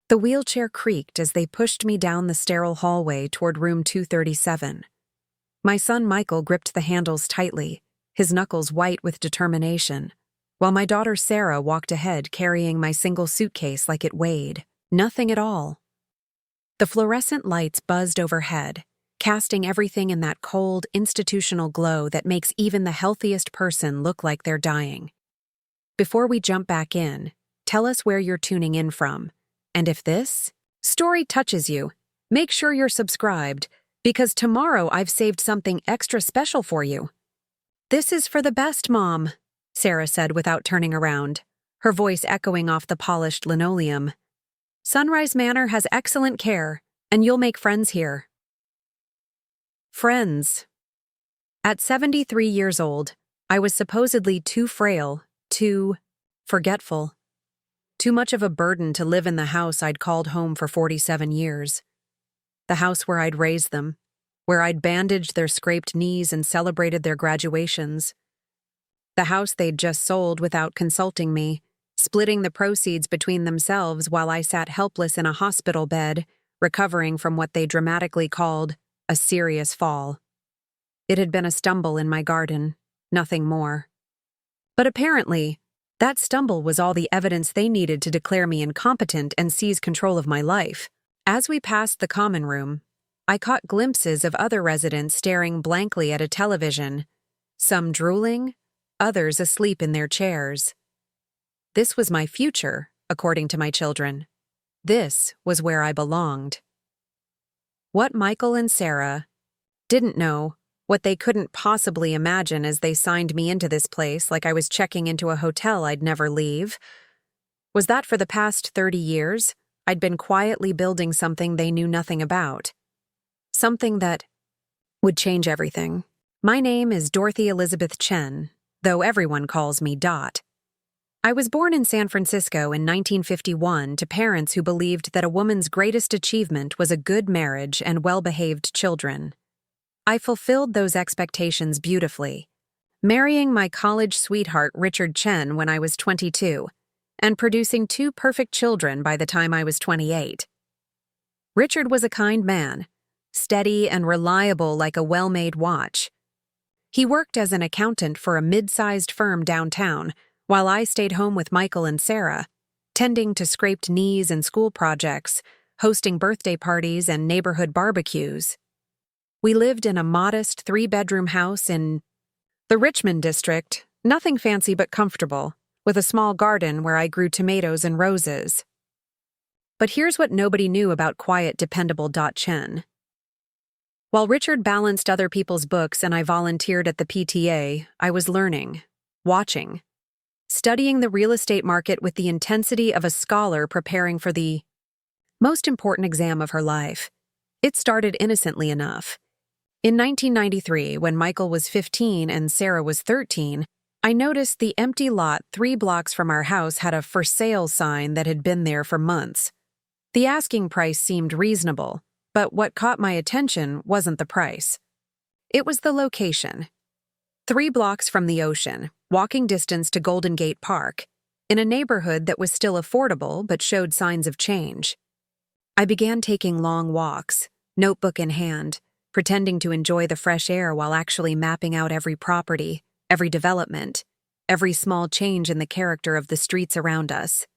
The wheelchair creaked as they pushed me down the sterile hallway toward room 237. My son Michael gripped the handles tightly, his knuckles white with determination, while my daughter Sarah walked ahead carrying my single suitcase like it weighed nothing at all. The fluorescent lights buzzed overhead, casting everything in that cold, institutional glow that makes even the healthiest person look like they're dying. Before we jump back in, tell us where you're tuning in from. And if this story touches you, make sure you're subscribed, because tomorrow I've saved something extra special for you. This is for the best, Mom, Sarah said without turning around, her voice echoing off the polished linoleum. Sunrise Manor has excellent care, and you'll make friends here. Friends. At 73 years old, I was supposedly too frail, too forgetful. Too much of a burden to live in the house I'd called home for 47 years. The house where I'd raised them, where I'd bandaged their scraped knees and celebrated their graduations. The house they'd just sold without consulting me, splitting the proceeds between themselves while I sat helpless in a hospital bed, recovering from what they dramatically called a serious fall. It had been a stumble in my garden, nothing more. But apparently, that stumble was all the evidence they needed to declare me incompetent and seize control of my life. As we passed the common room, I caught glimpses of other residents staring blankly at a television, some drooling, others asleep in their chairs. This was my future, according to my children. This was where I belonged. What Michael and Sarah didn't know, what they couldn't possibly imagine as they signed me into this place like I was checking into a hotel I'd never leave, was that for the past 30 years, I'd been quietly building something they knew nothing about. Something that would change everything. My name is Dorothy Elizabeth Chen, though everyone calls me Dot. I was born in San Francisco in 1951 to parents who believed that a woman's greatest achievement was a good marriage and well-behaved children. I fulfilled those expectations beautifully, marrying my college sweetheart Richard Chen when I was 22, and producing 2 perfect children by the time I was 28. Richard was a kind man, steady and reliable like a well-made watch. He worked as an accountant for a mid-sized firm downtown, while I stayed home with Michael and Sarah, tending to scraped knees and school projects, hosting birthday parties and neighborhood barbecues. We lived in a modest 3-bedroom house in the Richmond district, nothing fancy but comfortable, with a small garden where I grew tomatoes and roses. But here's what nobody knew about quiet, dependable Dot Chen. While Richard balanced other people's books and I volunteered at the PTA, I was learning, watching, studying the real estate market with the intensity of a scholar preparing for the most important exam of her life. It started innocently enough. In 1993, when Michael was 15 and Sarah was 13, I noticed the empty lot 3 blocks from our house had a for sale sign that had been there for months. The asking price seemed reasonable, but what caught my attention wasn't the price. It was the location. 3 blocks from the ocean, walking distance to Golden Gate Park, in a neighborhood that was still affordable but showed signs of change. I began taking long walks, notebook in hand, pretending to enjoy the fresh air while actually mapping out every property, every development, every small change in the character of the streets around us.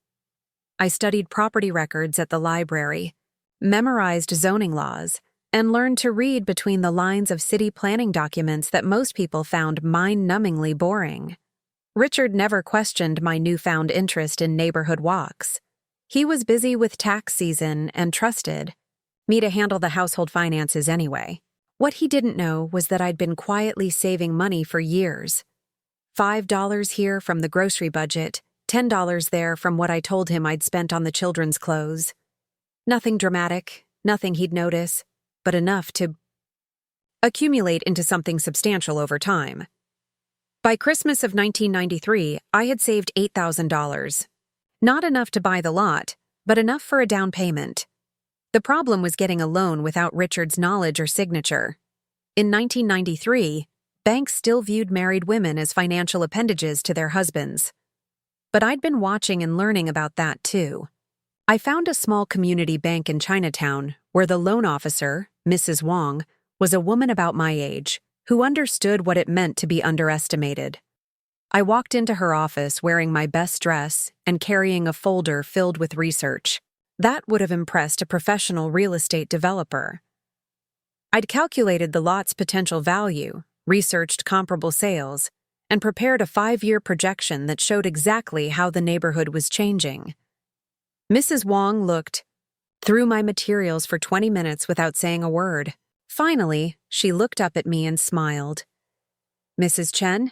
I studied property records at the library, memorized zoning laws, and learned to read between the lines of city planning documents that most people found mind-numbingly boring. Richard never questioned my newfound interest in neighborhood walks. He was busy with tax season and trusted me to handle the household finances anyway. What he didn't know was that I'd been quietly saving money for years. $5 here from the grocery budget, $10 there from what I told him I'd spent on the children's clothes. Nothing dramatic, nothing he'd notice, but enough to accumulate into something substantial over time. By Christmas of 1993, I had saved $8,000. Not enough to buy the lot, but enough for a down payment. The problem was getting a loan without Richard's knowledge or signature. In 1993, banks still viewed married women as financial appendages to their husbands. But I'd been watching and learning about that too. I found a small community bank in Chinatown where the loan officer, Mrs. Wong, was a woman about my age who understood what it meant to be underestimated. I walked into her office wearing my best dress and carrying a folder filled with research. That would have impressed a professional real estate developer. I'd calculated the lot's potential value, researched comparable sales, and prepared a 5-year projection that showed exactly how the neighborhood was changing. Mrs. Wong looked through my materials for 20 minutes without saying a word. Finally, she looked up at me and smiled. "Mrs. Chen,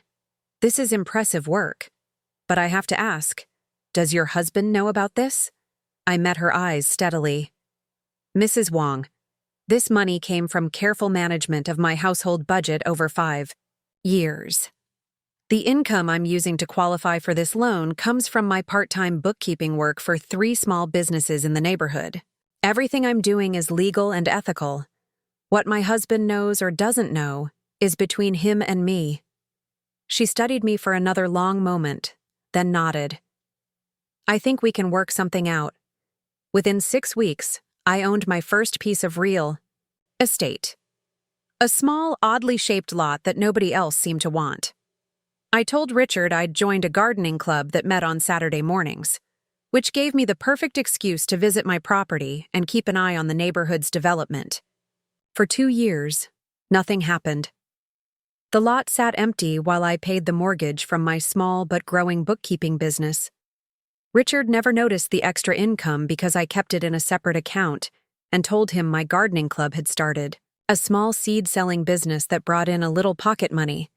this is impressive work. But I have to ask, does your husband know about this?" I met her eyes steadily. "Mrs. Wong, this money came from careful management of my household budget over 5 years. The income I'm using to qualify for this loan comes from my part-time bookkeeping work for 3 small businesses in the neighborhood. Everything I'm doing is legal and ethical. What my husband knows or doesn't know is between him and me." She studied me for another long moment, then nodded. "I think we can work something out." Within 6 weeks, I owned my first piece of real estate. A small, oddly shaped lot that nobody else seemed to want. I told Richard I'd joined a gardening club that met on Saturday mornings, which gave me the perfect excuse to visit my property and keep an eye on the neighborhood's development. For 2 years, nothing happened. The lot sat empty while I paid the mortgage from my small but growing bookkeeping business. Richard never noticed the extra income because I kept it in a separate account and told him my gardening club had started, a small seed-selling business that brought in a little pocket money.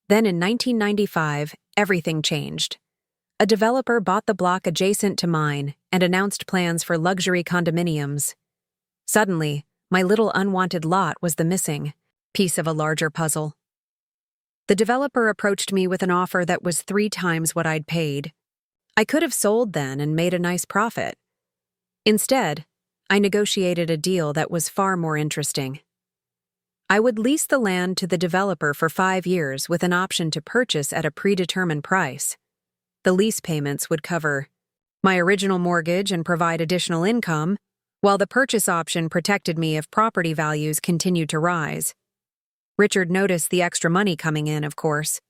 Then in 1995, everything changed. A developer bought the block adjacent to mine and announced plans for luxury condominiums. Suddenly, my little unwanted lot was the missing piece of a larger puzzle. The developer approached me with an offer that was 3 times what I'd paid. I could have sold then and made a nice profit. Instead, I negotiated a deal that was far more interesting. I would lease the land to the developer for 5 years with an option to purchase at a predetermined price. The lease payments would cover my original mortgage and provide additional income, while the purchase option protected me if property values continued to rise. Richard noticed the extra money coming in, of course.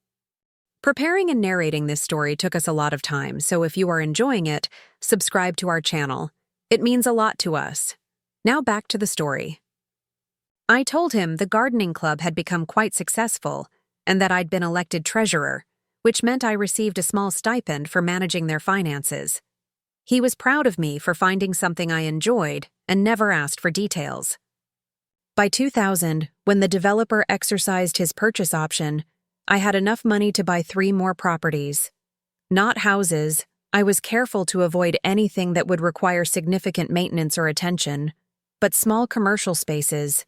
Preparing and narrating this story took us a lot of time, so if you are enjoying it, subscribe to our channel. It means a lot to us. Now back to the story. I told him the gardening club had become quite successful and that I'd been elected treasurer, which meant I received a small stipend for managing their finances. He was proud of me for finding something I enjoyed and never asked for details. By 2000, when the developer exercised his purchase option, I had enough money to buy 3 more properties. Not houses. I was careful to avoid anything that would require significant maintenance or attention, but small commercial spaces,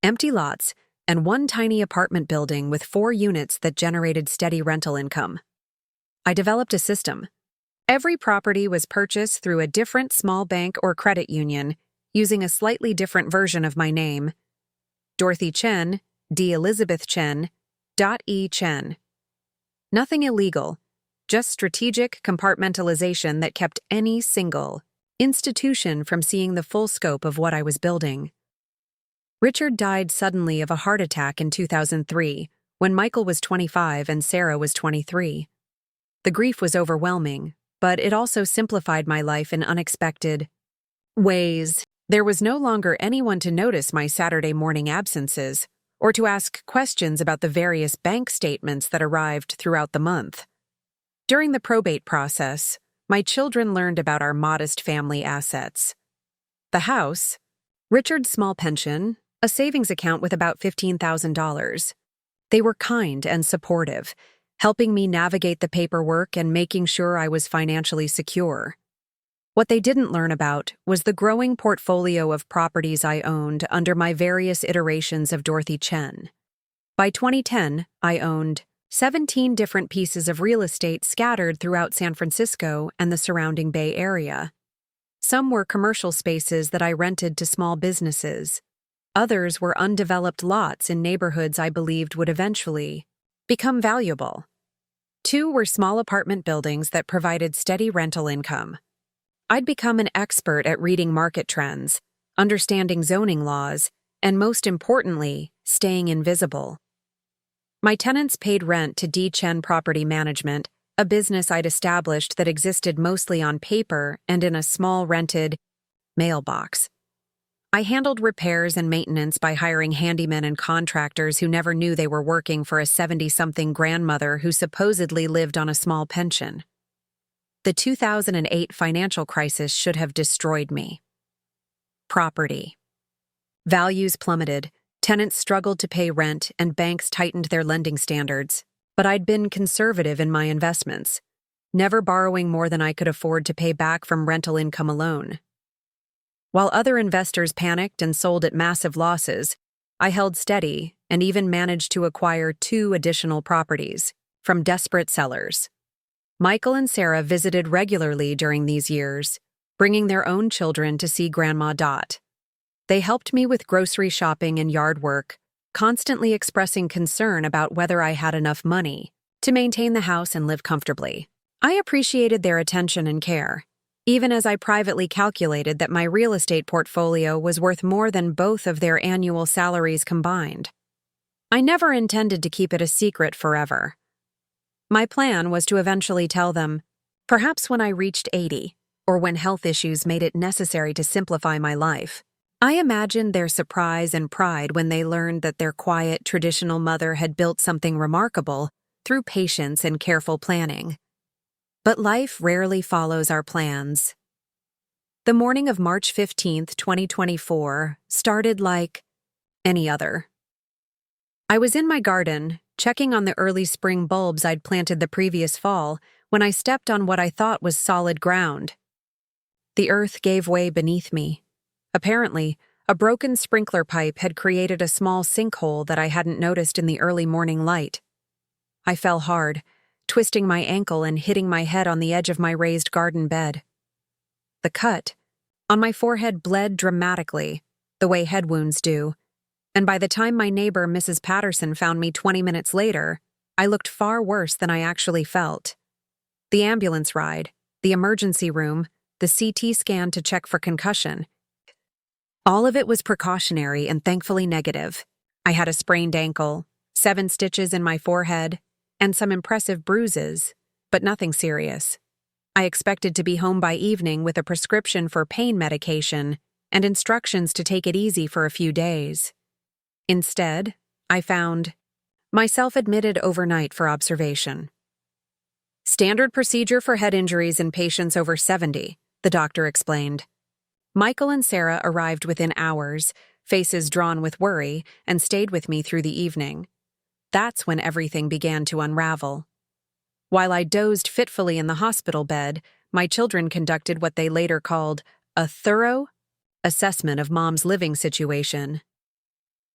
empty lots, and 1 tiny apartment building with 4 units that generated steady rental income. I developed a system. Every property was purchased through a different small bank or credit union, using a slightly different version of my name. Dorothy Chen, D. Elizabeth Chen, .E. Chen. Nothing illegal, just strategic compartmentalization that kept any single institution from seeing the full scope of what I was building. Richard died suddenly of a heart attack in 2003, when Michael was 25 and Sarah was 23. The grief was overwhelming, but it also simplified my life in unexpected ways. There was no longer anyone to notice my Saturday morning absences, or to ask questions about the various bank statements that arrived throughout the month. During the probate process, my children learned about our modest family assets. The house, Richard's small pension, a savings account with about $15,000. They were kind and supportive, helping me navigate the paperwork and making sure I was financially secure. What they didn't learn about was the growing portfolio of properties I owned under my various iterations of Dorothy Chen. By 2010, I owned 17 different pieces of real estate scattered throughout San Francisco and the surrounding Bay Area. Some were commercial spaces that I rented to small businesses. Others were undeveloped lots in neighborhoods I believed would eventually become valuable. 2 were small apartment buildings that provided steady rental income. I'd become an expert at reading market trends, understanding zoning laws, and most importantly, staying invisible. My tenants paid rent to D-Chen Property Management, a business I'd established that existed mostly on paper and in a small rented mailbox. I handled repairs and maintenance by hiring handymen and contractors who never knew they were working for a 70-something grandmother who supposedly lived on a small pension. The 2008 financial crisis should have destroyed me. Property. Values plummeted, tenants struggled to pay rent, and banks tightened their lending standards. But I'd been conservative in my investments, never borrowing more than I could afford to pay back from rental income alone. While other investors panicked and sold at massive losses, I held steady and even managed to acquire 2 additional properties from desperate sellers. Michael and Sarah visited regularly during these years, bringing their own children to see Grandma Dot. They helped me with grocery shopping and yard work, constantly expressing concern about whether I had enough money to maintain the house and live comfortably. I appreciated their attention and care, even as I privately calculated that my real estate portfolio was worth more than both of their annual salaries combined. I never intended to keep it a secret forever. My plan was to eventually tell them, perhaps when I reached 80, or when health issues made it necessary to simplify my life. I imagined their surprise and pride when they learned that their quiet, traditional mother had built something remarkable through patience and careful planning. But life rarely follows our plans. The morning of March 15, 2024, started like any other. I was in my garden, checking on the early spring bulbs I'd planted the previous fall, when I stepped on what I thought was solid ground. The earth gave way beneath me. Apparently, a broken sprinkler pipe had created a small sinkhole that I hadn't noticed in the early morning light. I fell hard, twisting my ankle and hitting my head on the edge of my raised garden bed. The cut on my forehead bled dramatically, the way head wounds do, and by the time my neighbor, Mrs. Patterson, found me 20 minutes later, I looked far worse than I actually felt. The ambulance ride, the emergency room, the CT scan to check for concussion. All of it was precautionary and thankfully negative. I had a sprained ankle, 7 stitches in my forehead, and some impressive bruises, but nothing serious. I expected to be home by evening with a prescription for pain medication and instructions to take it easy for a few days. Instead, I found myself admitted overnight for observation. Standard procedure for head injuries in patients over 70, the doctor explained. Michael and Sarah arrived within hours, faces drawn with worry, and stayed with me through the evening. That's when everything began to unravel. While I dozed fitfully in the hospital bed, my children conducted what they later called a thorough assessment of Mom's living situation.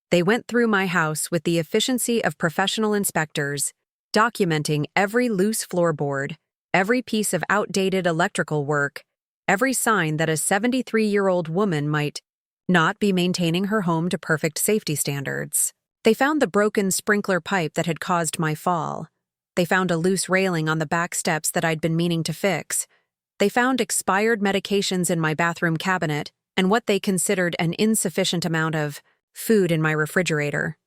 They went through my house with the efficiency of professional inspectors, documenting every loose floorboard, every piece of outdated electrical work, every sign that a 73-year-old woman might not be maintaining her home to perfect safety standards. They found the broken sprinkler pipe that had caused my fall. They found a loose railing on the back steps that I'd been meaning to fix. They found expired medications in my bathroom cabinet and what they considered an insufficient amount of food in my refrigerator.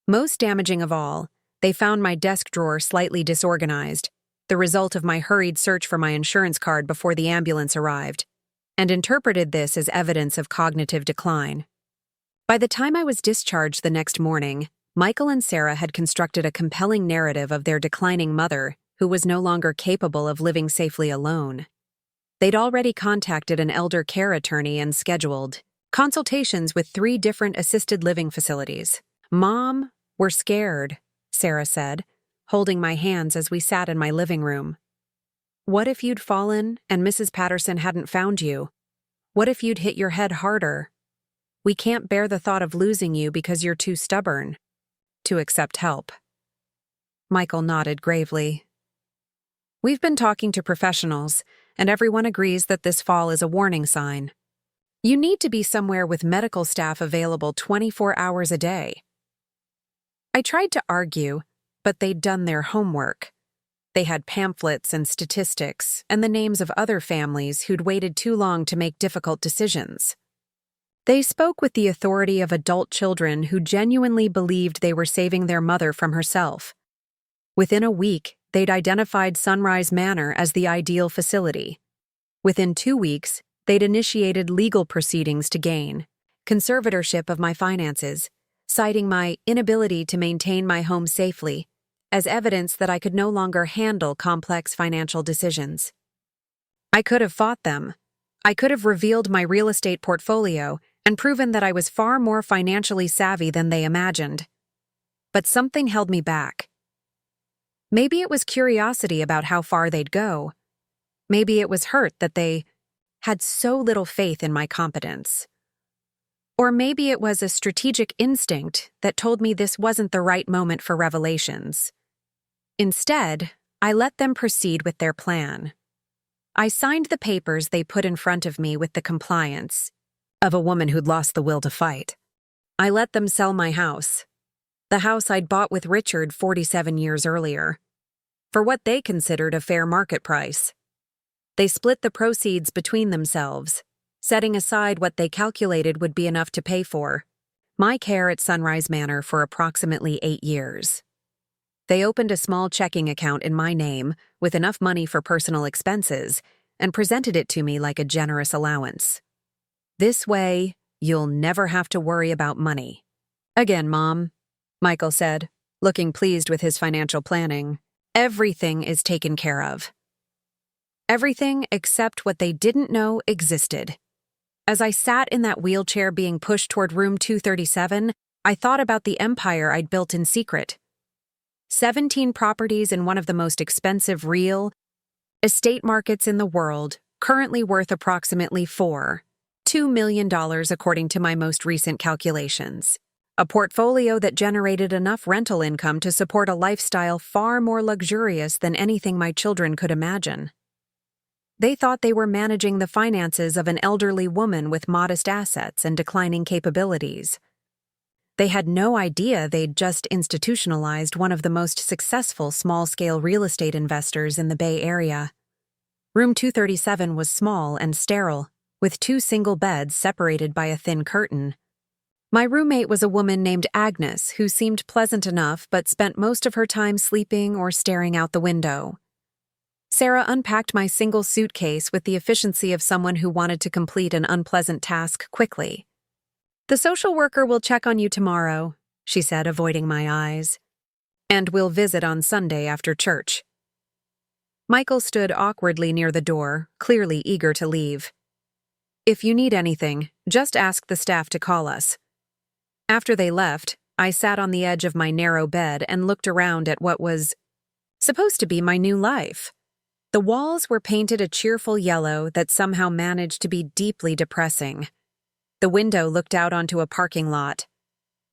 Most damaging of all, they found my desk drawer slightly disorganized, the result of my hurried search for my insurance card before the ambulance arrived, and interpreted this as evidence of cognitive decline. By the time I was discharged the next morning, Michael and Sarah had constructed a compelling narrative of their declining mother, who was no longer capable of living safely alone. They'd already contacted an elder care attorney and scheduled consultations with 3 different assisted living facilities. "Mom, we're scared," Sarah said, holding my hands as we sat in my living room. "What if you'd fallen and Mrs. Patterson hadn't found you? What if you'd hit your head harder? We can't bear the thought of losing you because you're too stubborn to accept help." Michael nodded gravely. "We've been talking to professionals, and everyone agrees that this fall is a warning sign. You need to be somewhere with medical staff available 24 hours a day." I tried to argue, but they'd done their homework. They had pamphlets and statistics and the names of other families who'd waited too long to make difficult decisions. They spoke with the authority of adult children who genuinely believed they were saving their mother from herself. Within a week, they'd identified Sunrise Manor as the ideal facility. Within 2 weeks, they'd initiated legal proceedings to gain conservatorship of my finances, citing my inability to maintain my home safely as evidence that I could no longer handle complex financial decisions. I could have fought them. I could have revealed my real estate portfolio and proven that I was far more financially savvy than they imagined. But something held me back. Maybe it was curiosity about how far they'd go. Maybe it was hurt that they had so little faith in my competence. Or maybe it was a strategic instinct that told me this wasn't the right moment for revelations. Instead, I let them proceed with their plan. I signed the papers they put in front of me with the compliance of a woman who'd lost the will to fight. I let them sell my house, the house I'd bought with Richard 47 years earlier, for what they considered a fair market price. They split the proceeds between themselves, setting aside what they calculated would be enough to pay for my care at Sunrise Manor for approximately 8 years. They opened a small checking account in my name with enough money for personal expenses and presented it to me like a generous allowance. This way, you'll never have to worry about money. Again, Mom, Michael said, looking pleased with his financial planning. Everything is taken care of. Everything except what they didn't know existed. As I sat in that wheelchair being pushed toward room 237, I thought about the empire I'd built in secret. 17 properties in one of the most expensive real estate markets in the world, currently worth approximately $2 million according to my most recent calculations. A portfolio that generated enough rental income to support a lifestyle far more luxurious than anything my children could imagine. They thought they were managing the finances of an elderly woman with modest assets and declining capabilities. They had no idea they'd just institutionalized one of the most successful small-scale real estate investors in the Bay Area. Room 237 was small and sterile, with 2 single beds separated by a thin curtain. My roommate was a woman named Agnes who seemed pleasant enough but spent most of her time sleeping or staring out the window. Sarah unpacked my single suitcase with the efficiency of someone who wanted to complete an unpleasant task quickly. "The social worker will check on you tomorrow," she said, avoiding my eyes. "And we'll visit on Sunday after church." Michael stood awkwardly near the door, clearly eager to leave. "If you need anything, just ask the staff to call us." After they left, I sat on the edge of my narrow bed and looked around at what was supposed to be my new life. The walls were painted a cheerful yellow that somehow managed to be deeply depressing. The window looked out onto a parking lot.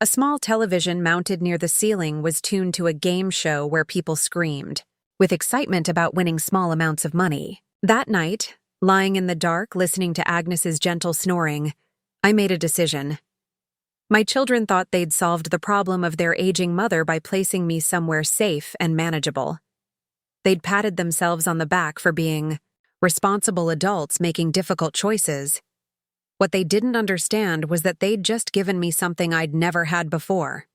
A small television mounted near the ceiling was tuned to a game show where people screamed, with excitement about winning small amounts of money. That night, lying in the dark listening to Agnes's gentle snoring, I made a decision. My children thought they'd solved the problem of their aging mother by placing me somewhere safe and manageable. They'd patted themselves on the back for being responsible adults making difficult choices. What they didn't understand was that they'd just given me something I'd never had before.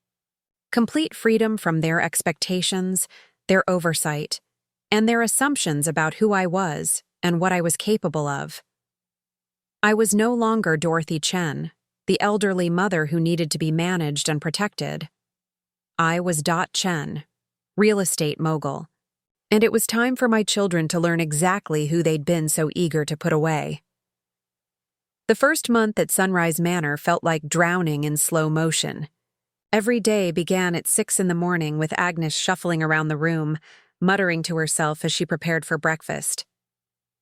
Complete freedom from their expectations, their oversight, and their assumptions about who I was and what I was capable of. I was no longer Dorothy Chen, the elderly mother who needed to be managed and protected. I was Dot Chen, real estate mogul, and it was time for my children to learn exactly who they'd been so eager to put away. The first month at Sunrise Manor felt like drowning in slow motion. Every day began at 6 a.m. with Agnes shuffling around the room, muttering to herself as she prepared for breakfast.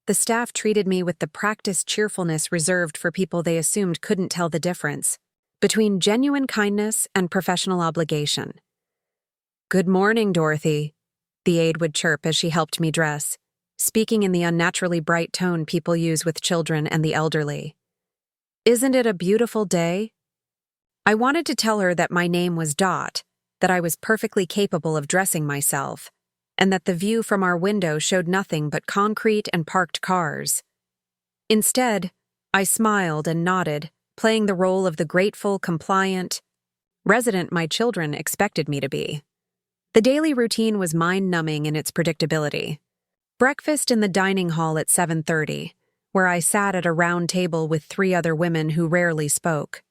The staff treated me with the practiced cheerfulness reserved for people they assumed couldn't tell the difference between genuine kindness and professional obligation. "Good morning, Dorothy," the aide would chirp as she helped me dress, speaking in the unnaturally bright tone people use with children and the elderly. "Isn't it a beautiful day?" I wanted to tell her that my name was Dot, that I was perfectly capable of dressing myself, and that the view from our window showed nothing but concrete and parked cars. Instead, I smiled and nodded, playing the role of the grateful, compliant resident my children expected me to be. The daily routine was mind-numbing in its predictability. Breakfast in the dining hall at 7:30, where I sat at a round table with 3 other women who rarely spoke.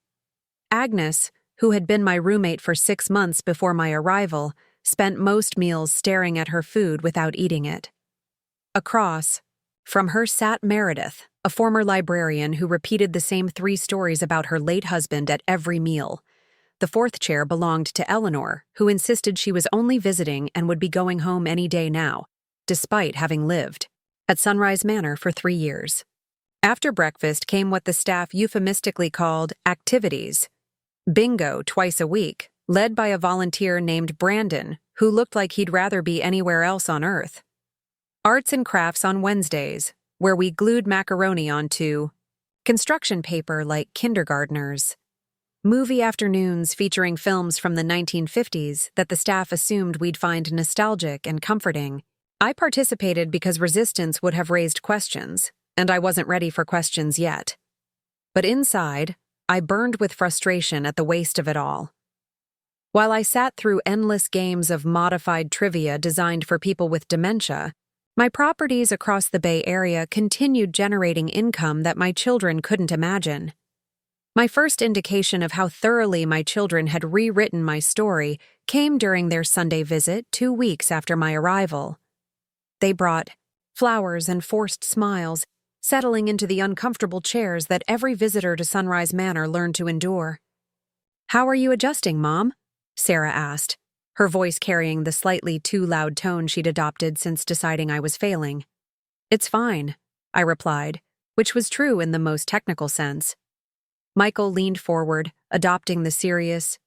Agnes, who had been my roommate for 6 months before my arrival, spent most meals staring at her food without eating it. Across from her sat Meredith, a former librarian who repeated the same 3 stories about her late husband at every meal. The 4th chair belonged to Eleanor, who insisted she was only visiting and would be going home any day now, despite having lived at Sunrise Manor for 3 years. After breakfast came what the staff euphemistically called activities. Bingo twice a week, led by a volunteer named Brandon, who looked like he'd rather be anywhere else on Earth. Arts and crafts on Wednesdays, where we glued macaroni onto construction paper like kindergartners. Movie afternoons featuring films from the 1950s that the staff assumed we'd find nostalgic and comforting. I participated because resistance would have raised questions, and I wasn't ready for questions yet. But inside, I burned with frustration at the waste of it all. While I sat through endless games of modified trivia designed for people with dementia, my properties across the Bay Area continued generating income that my children couldn't imagine. My first indication of how thoroughly my children had rewritten my story came during their Sunday visit 2 weeks after my arrival. They brought flowers and forced smiles, settling into the uncomfortable chairs that every visitor to Sunrise Manor learned to endure. "How are you adjusting, Mom?" Sarah asked, her voice carrying the slightly too loud tone she'd adopted since deciding I was failing. "It's fine," I replied, which was true in the most technical sense. Michael leaned forward, adopting the serious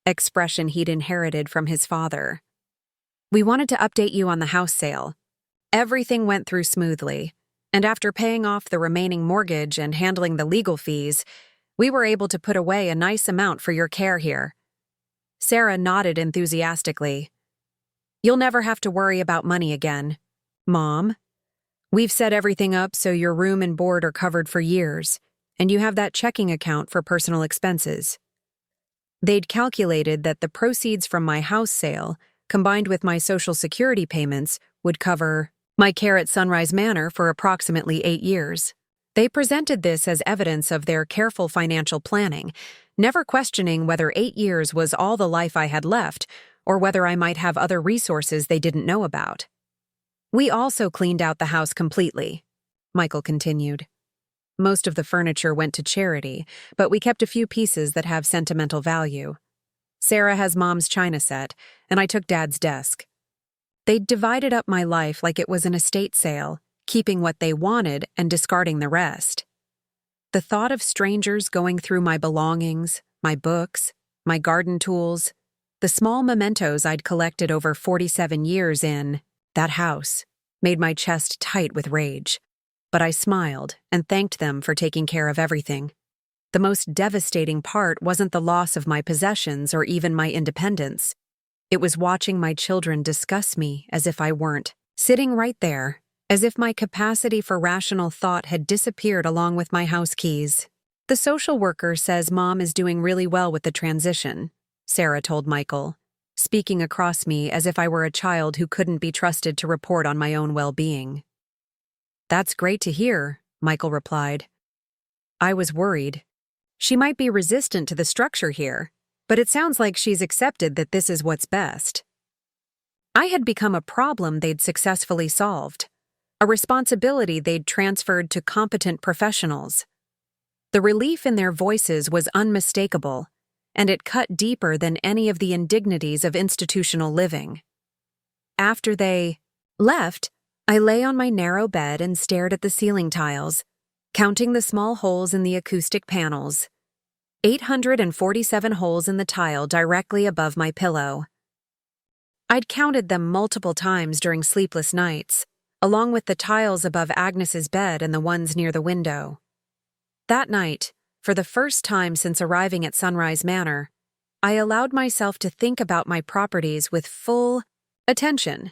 expression he'd inherited from his father. "We wanted to update you on the house sale. Everything went through smoothly, and after paying off the remaining mortgage and handling the legal fees, we were able to put away a nice amount for your care here." Sarah nodded enthusiastically. "You'll never have to worry about money again, Mom. We've set everything up so your room and board are covered for years, and you have that checking account for personal expenses." They'd calculated that the proceeds from my house sale, combined with my Social Security payments, would cover my care at Sunrise Manor for approximately 8 years. They presented this as evidence of their careful financial planning, never questioning whether 8 years was all the life I had left or whether I might have other resources they didn't know about. "We also cleaned out the house completely," Michael continued. "Most of the furniture went to charity, but we kept a few pieces that have sentimental value. Sarah has Mom's china set, and I took Dad's desk. They'd divided up my life like it was an estate sale, keeping what they wanted and discarding the rest. The thought of strangers going through my belongings, my books, my garden tools, the small mementos I'd collected over 47 years in that house, made my chest tight with rage. But I smiled and thanked them for taking care of everything. The most devastating part wasn't the loss of my possessions or even my independence. It was watching my children discuss me as if I weren't, sitting right there, as if my capacity for rational thought had disappeared along with my house keys. "The social worker says Mom is doing really well with the transition," Sarah told Michael, speaking across me as if I were a child who couldn't be trusted to report on my own well-being. "That's great to hear," Michael replied. I was worried. She might be resistant to the structure here, but it sounds like she's accepted that this is what's best. I had become a problem they'd successfully solved, a responsibility they'd transferred to competent professionals. The relief in their voices was unmistakable, and it cut deeper than any of the indignities of institutional living. After they left, I lay on my narrow bed and stared at the ceiling tiles, counting the small holes in the acoustic panels. 847 holes in the tile directly above my pillow. I'd counted them multiple times during sleepless nights, along with the tiles above Agnes's bed and the ones near the window. That night, for the first time since arriving at Sunrise Manor, I allowed myself to think about my properties with full attention.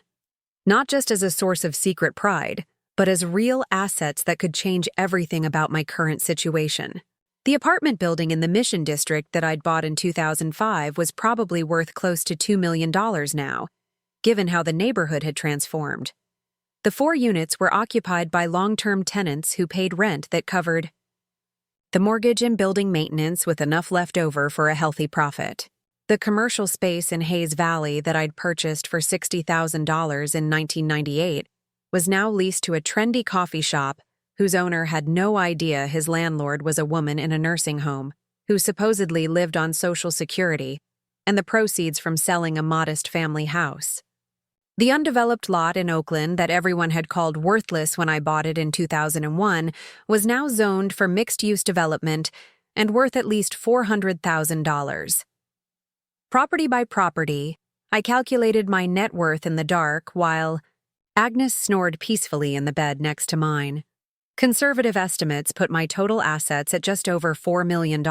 not just as a source of secret pride, but as real assets that could change everything about my current situation. The apartment building in the Mission District that I'd bought in 2005 was probably worth close to $2 million now, given how the neighborhood had transformed. The 4 units were occupied by long-term tenants who paid rent that covered the mortgage and building maintenance with enough left over for a healthy profit. The commercial space in Hayes Valley that I'd purchased for $60,000 in 1998 was now leased to a trendy coffee shop whose owner had no idea his landlord was a woman in a nursing home who supposedly lived on Social Security and the proceeds from selling a modest family house. The undeveloped lot in Oakland that everyone had called worthless when I bought it in 2001 was now zoned for mixed-use development and worth at least $400,000. Property by property, I calculated my net worth in the dark while Agnes snored peacefully in the bed next to mine. Conservative estimates put my total assets at just over $4 million.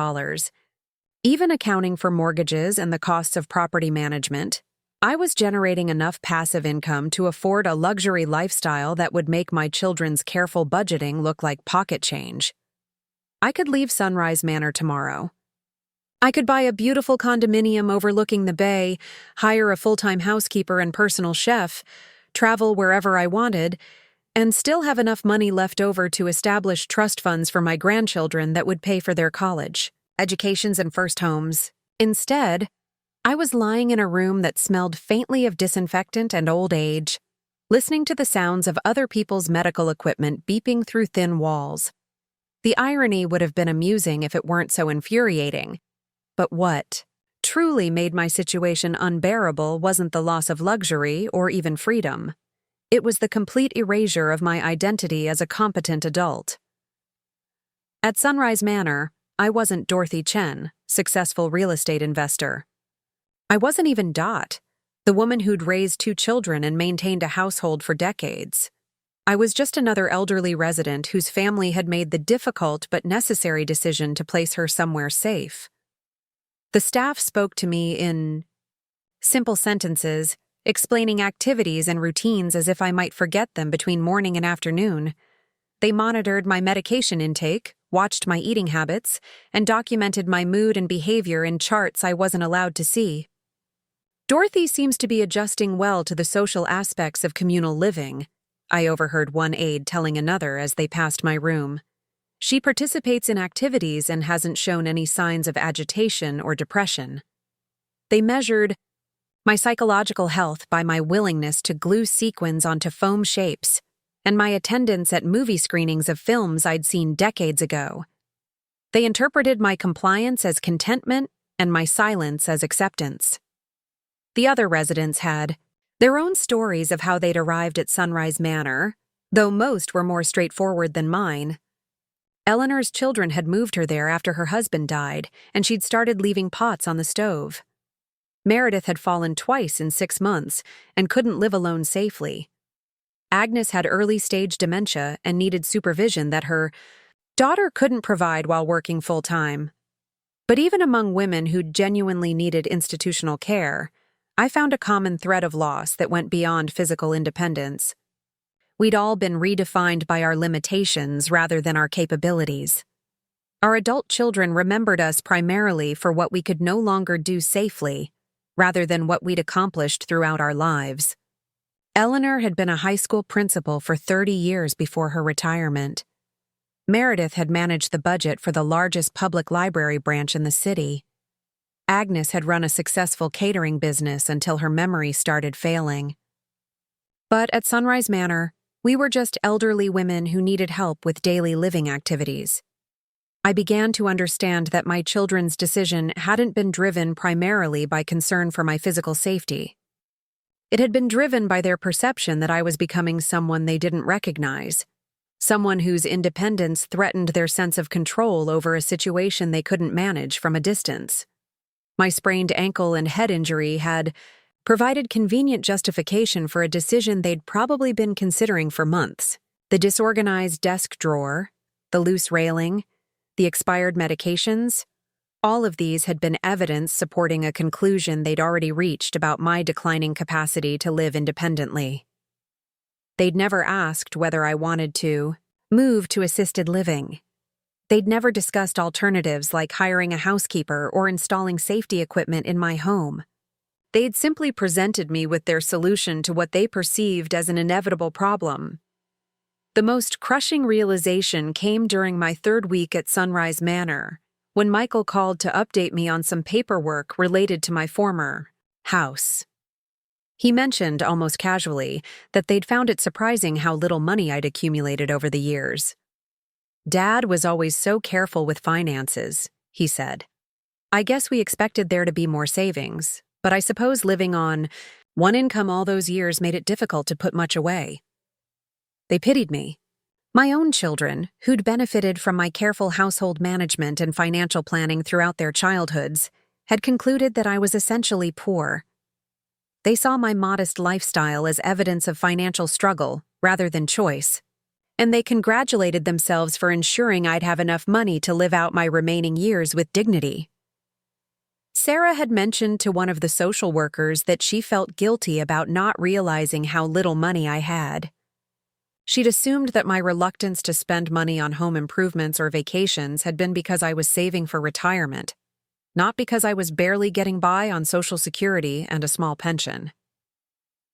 Even accounting for mortgages and the costs of property management, I was generating enough passive income to afford a luxury lifestyle that would make my children's careful budgeting look like pocket change. I could leave Sunrise Manor tomorrow. I could buy a beautiful condominium overlooking the bay, hire a full-time housekeeper and personal chef, travel wherever I wanted, and still have enough money left over to establish trust funds for my grandchildren that would pay for their college, educations, and first homes. Instead, I was lying in a room that smelled faintly of disinfectant and old age, listening to the sounds of other people's medical equipment beeping through thin walls. The irony would have been amusing if it weren't so infuriating. But what truly made my situation unbearable wasn't the loss of luxury or even freedom. It was the complete erasure of my identity as a competent adult. At Sunrise Manor, I wasn't Dorothy Chen, successful real estate investor. I wasn't even Dot, the woman who'd raised 2 children and maintained a household for decades. I was just another elderly resident whose family had made the difficult but necessary decision to place her somewhere safe. The staff spoke to me in simple sentences, explaining activities and routines as if I might forget them between morning and afternoon. They monitored my medication intake, watched my eating habits, and documented my mood and behavior in charts I wasn't allowed to see. Dorothy seems to be adjusting well to the social aspects of communal living, I overheard one aide telling another as they passed my room. She participates in activities and hasn't shown any signs of agitation or depression. They measured my psychological health by my willingness to glue sequins onto foam shapes and my attendance at movie screenings of films I'd seen decades ago. They interpreted my compliance as contentment and my silence as acceptance. The other residents had their own stories of how they'd arrived at Sunrise Manor, though most were more straightforward than mine. Eleanor's children had moved her there after her husband died, and she'd started leaving pots on the stove. Meredith had fallen twice in 6 months and couldn't live alone safely. Agnes had early-stage dementia and needed supervision that her daughter couldn't provide while working full-time. But even among women who genuinely needed institutional care, I found a common thread of loss that went beyond physical independence. We'd all been redefined by our limitations rather than our capabilities. Our adult children remembered us primarily for what we could no longer do safely, rather than what we'd accomplished throughout our lives. Eleanor had been a high school principal for 30 years before her retirement. Meredith had managed the budget for the largest public library branch in the city. Agnes had run a successful catering business until her memory started failing. But at Sunrise Manor, we were just elderly women who needed help with daily living activities. I began to understand that my children's decision hadn't been driven primarily by concern for my physical safety. It had been driven by their perception that I was becoming someone they didn't recognize, someone whose independence threatened their sense of control over a situation they couldn't manage from a distance. My sprained ankle and head injury had provided convenient justification for a decision they'd probably been considering for months. The disorganized desk drawer, the loose railing, the expired medications, all of these had been evidence supporting a conclusion they'd already reached about my declining capacity to live independently. They'd never asked whether I wanted to move to assisted living. They'd never discussed alternatives like hiring a housekeeper or installing safety equipment in my home. They'd simply presented me with their solution to what they perceived as an inevitable problem. The most crushing realization came during my third week at Sunrise Manor, when Michael called to update me on some paperwork related to my former house. He mentioned, almost casually, that they'd found it surprising how little money I'd accumulated over the years. "Dad was always so careful with finances," he said. "I guess we expected there to be more savings, but I suppose living on one income all those years made it difficult to put much away." They pitied me. My own children, who'd benefited from my careful household management and financial planning throughout their childhoods, had concluded that I was essentially poor. They saw my modest lifestyle as evidence of financial struggle rather than choice, and they congratulated themselves for ensuring I'd have enough money to live out my remaining years with dignity. Sarah had mentioned to one of the social workers that she felt guilty about not realizing how little money I had. She'd assumed that my reluctance to spend money on home improvements or vacations had been because I was saving for retirement, not because I was barely getting by on Social Security and a small pension.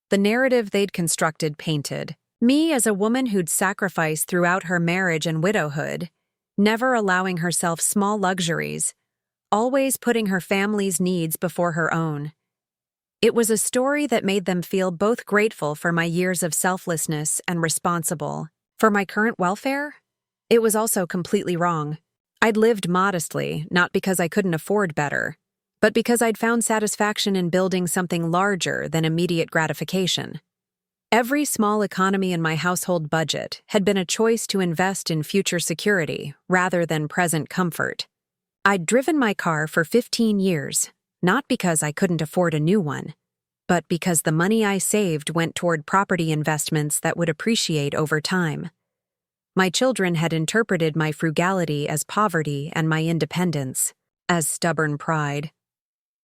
The narrative they'd constructed painted me as a woman who'd sacrificed throughout her marriage and widowhood, never allowing herself small luxuries, always putting her family's needs before her own. It was a story that made them feel both grateful for my years of selflessness and responsible for my current welfare. It was also completely wrong. I'd lived modestly, not because I couldn't afford better, but because I'd found satisfaction in building something larger than immediate gratification. Every small economy in my household budget had been a choice to invest in future security rather than present comfort. I'd driven my car for 15 years, not because I couldn't afford a new one, but because the money I saved went toward property investments that would appreciate over time. My children had interpreted my frugality as poverty and my independence as stubborn pride.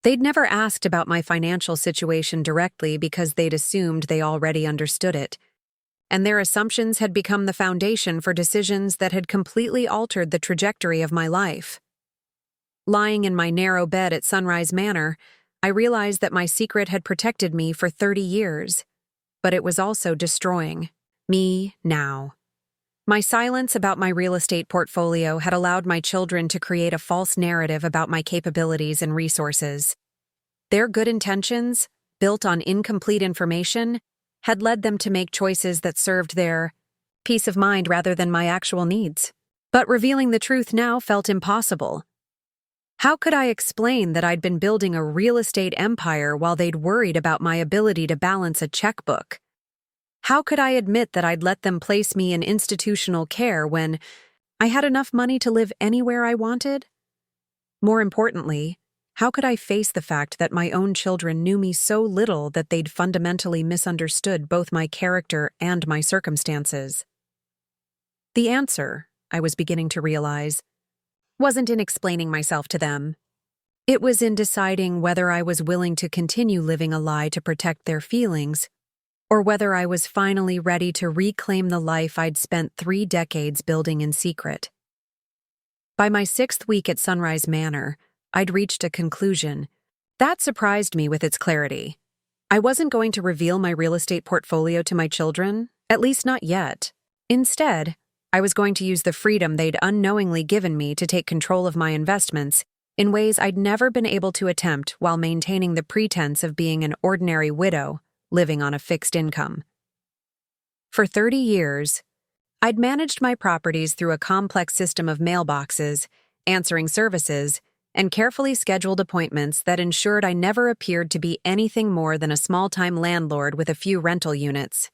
They'd never asked about my financial situation directly because they'd assumed they already understood it, and their assumptions had become the foundation for decisions that had completely altered the trajectory of my life. Lying in my narrow bed at Sunrise Manor, I realized that my secret had protected me for 30 years, but it was also destroying me now. My silence about my real estate portfolio had allowed my children to create a false narrative about my capabilities and resources. Their good intentions, built on incomplete information, had led them to make choices that served their peace of mind rather than my actual needs. But revealing the truth now felt impossible. How could I explain that I'd been building a real estate empire while they'd worried about my ability to balance a checkbook? How could I admit that I'd let them place me in institutional care when I had enough money to live anywhere I wanted? More importantly, how could I face the fact that my own children knew me so little that they'd fundamentally misunderstood both my character and my circumstances? The answer, I was beginning to realize, wasn't in explaining myself to them. It was in deciding whether I was willing to continue living a lie to protect their feelings, or whether I was finally ready to reclaim the life I'd spent 3 decades building in secret. By my 6th week at Sunrise Manor, I'd reached a conclusion. That surprised me with its clarity. I wasn't going to reveal my real estate portfolio to my children, at least not yet. Instead, I was going to use the freedom they'd unknowingly given me to take control of my investments in ways I'd never been able to attempt while maintaining the pretense of being an ordinary widow living on a fixed income. For 30 years, I'd managed my properties through a complex system of mailboxes, answering services, and carefully scheduled appointments that ensured I never appeared to be anything more than a small-time landlord with a few rental units.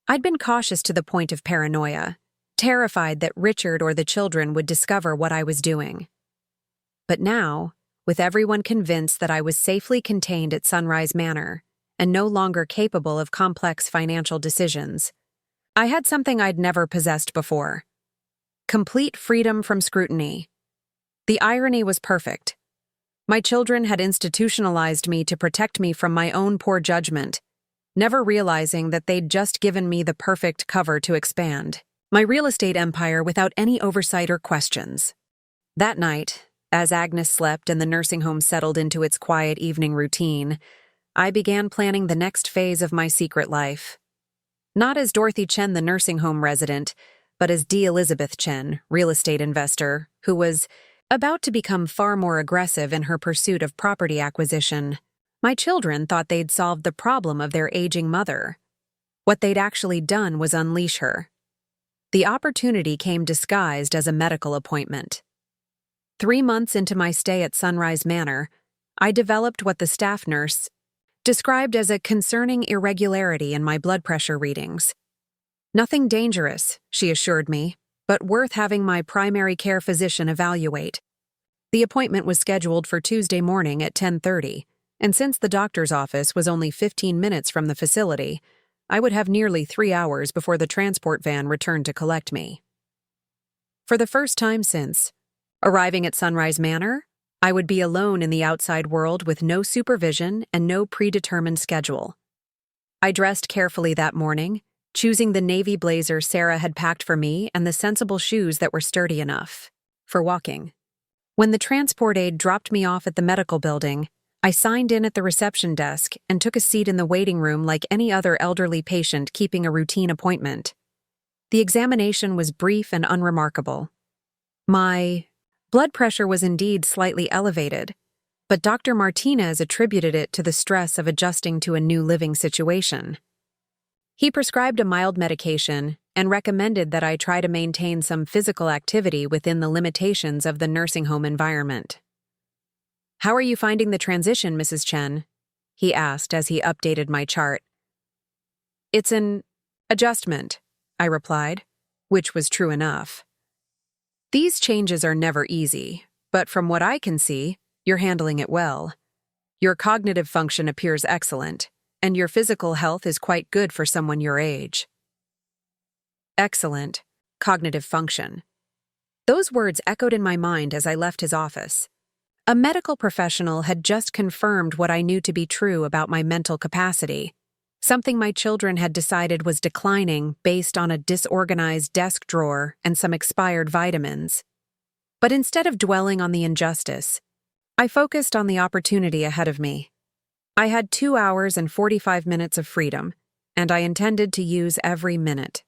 I'd been cautious to the point of paranoia, terrified that Richard or the children would discover what I was doing. But now, with everyone convinced that I was safely contained at Sunrise Manor and no longer capable of complex financial decisions, I had something I'd never possessed before: complete freedom from scrutiny. The irony was perfect. My children had institutionalized me to protect me from my own poor judgment, never realizing that they'd just given me the perfect cover to expand my real estate empire without any oversight or questions. That night, as Agnes slept and the nursing home settled into its quiet evening routine, I began planning the next phase of my secret life. Not as Dorothy Chen, the nursing home resident, but as D. Elizabeth Chen, real estate investor, who was about to become far more aggressive in her pursuit of property acquisition. My children thought they'd solved the problem of their aging mother. What they'd actually done was unleash her. The opportunity came disguised as a medical appointment. 3 months into my stay at Sunrise Manor, I developed what the staff nurse described as a concerning irregularity in my blood pressure readings. Nothing dangerous, she assured me, but worth having my primary care physician evaluate. The appointment was scheduled for Tuesday morning at 10:30, and since the doctor's office was only 15 minutes from the facility, I would have nearly 3 hours before the transport van returned to collect me. For the first time since arriving at Sunrise Manor, I would be alone in the outside world with no supervision and no predetermined schedule. I dressed carefully that morning, choosing the navy blazer Sarah had packed for me and the sensible shoes that were sturdy enough for walking. When the transport aide dropped me off at the medical building, I signed in at the reception desk and took a seat in the waiting room like any other elderly patient keeping a routine appointment. The examination was brief and unremarkable. My blood pressure was indeed slightly elevated, but Dr. Martinez attributed it to the stress of adjusting to a new living situation. He prescribed a mild medication and recommended that I try to maintain some physical activity within the limitations of the nursing home environment. "How are you finding the transition, Mrs. Chen?" he asked as he updated my chart. "It's an adjustment," I replied, which was true enough. "These changes are never easy, but from what I can see, you're handling it well. Your cognitive function appears excellent, and your physical health is quite good for someone your age." Excellent. Cognitive function. Those words echoed in my mind as I left his office. A medical professional had just confirmed what I knew to be true about my mental capacity, something my children had decided was declining based on a disorganized desk drawer and some expired vitamins. But instead of dwelling on the injustice, I focused on the opportunity ahead of me. I had 2 hours and 45 minutes of freedom, and I intended to use every minute.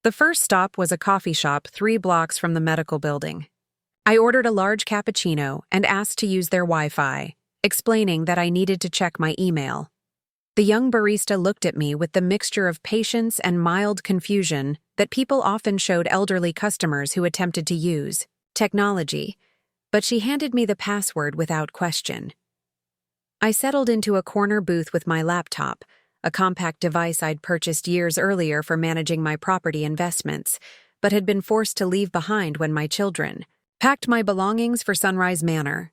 The first stop was a coffee shop 3 blocks from the medical building. I ordered a large cappuccino and asked to use their Wi-Fi, explaining that I needed to check my email. The young barista looked at me with the mixture of patience and mild confusion that people often showed elderly customers who attempted to use technology, but she handed me the password without question. I settled into a corner booth with my laptop, a compact device I'd purchased years earlier for managing my property investments, but had been forced to leave behind when my children packed my belongings for Sunrise Manor.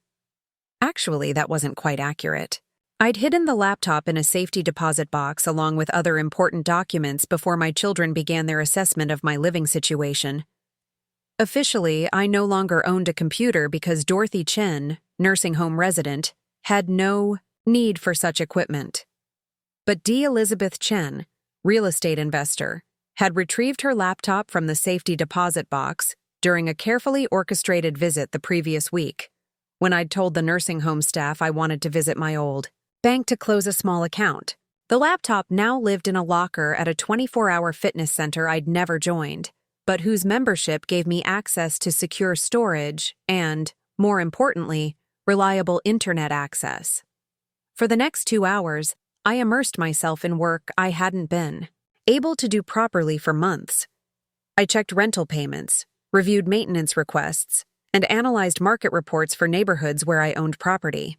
Actually, that wasn't quite accurate. I'd hidden the laptop in a safety deposit box along with other important documents before my children began their assessment of my living situation. Officially, I no longer owned a computer because Dorothy Chen, nursing home resident, had no need for such equipment. But D. Elizabeth Chen, real estate investor, had retrieved her laptop from the safety deposit box during a carefully orchestrated visit the previous week, when I'd told the nursing home staff I wanted to visit my old bank to close a small account. The laptop now lived in a locker at a 24-hour fitness center I'd never joined, but whose membership gave me access to secure storage and, more importantly, reliable internet access. For the next 2 hours, I immersed myself in work I hadn't been able to do properly for months. I checked rental payments, reviewed maintenance requests, and analyzed market reports for neighborhoods where I owned property.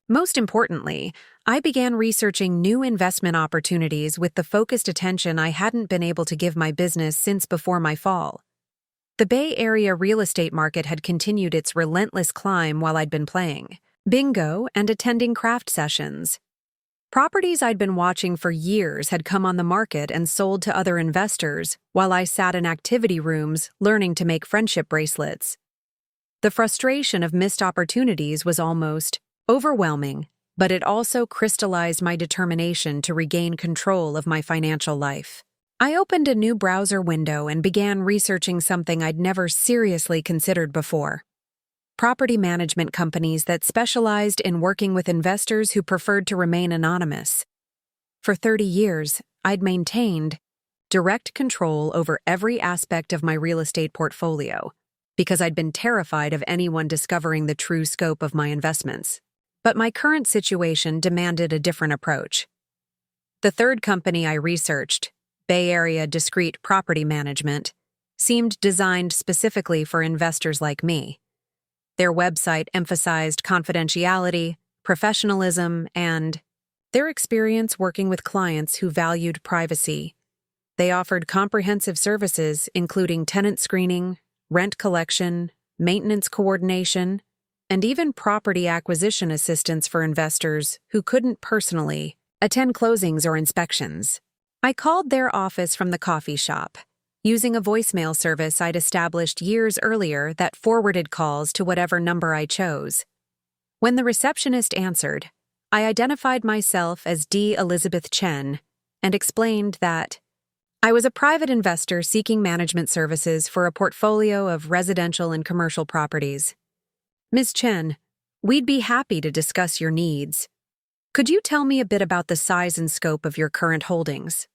Most importantly, I began researching new investment opportunities with the focused attention I hadn't been able to give my business since before my fall. The Bay Area real estate market had continued its relentless climb while I'd been playing bingo and attending craft sessions. Properties I'd been watching for years had come on the market and sold to other investors while I sat in activity rooms learning to make friendship bracelets. The frustration of missed opportunities was almost overwhelming, but it also crystallized my determination to regain control of my financial life. I opened a new browser window and began researching something I'd never seriously considered before: property management companies that specialized in working with investors who preferred to remain anonymous. For 30 years, I'd maintained direct control over every aspect of my real estate portfolio because I'd been terrified of anyone discovering the true scope of my investments. But my current situation demanded a different approach. The third company I researched, Bay Area Discrete Property Management, seemed designed specifically for investors like me. Their website emphasized confidentiality, professionalism, and their experience working with clients who valued privacy. They offered comprehensive services including tenant screening, rent collection, maintenance coordination, and even property acquisition assistance for investors who couldn't personally attend closings or inspections. I called their office from the coffee shop, using a voicemail service I'd established years earlier that forwarded calls to whatever number I chose. When the receptionist answered, I identified myself as D. Elizabeth Chen and explained that I was a private investor seeking management services for a portfolio of residential and commercial properties. Ms. Chen, we'd be happy to discuss your needs. Could you tell me a bit about the size and scope of your current holdings?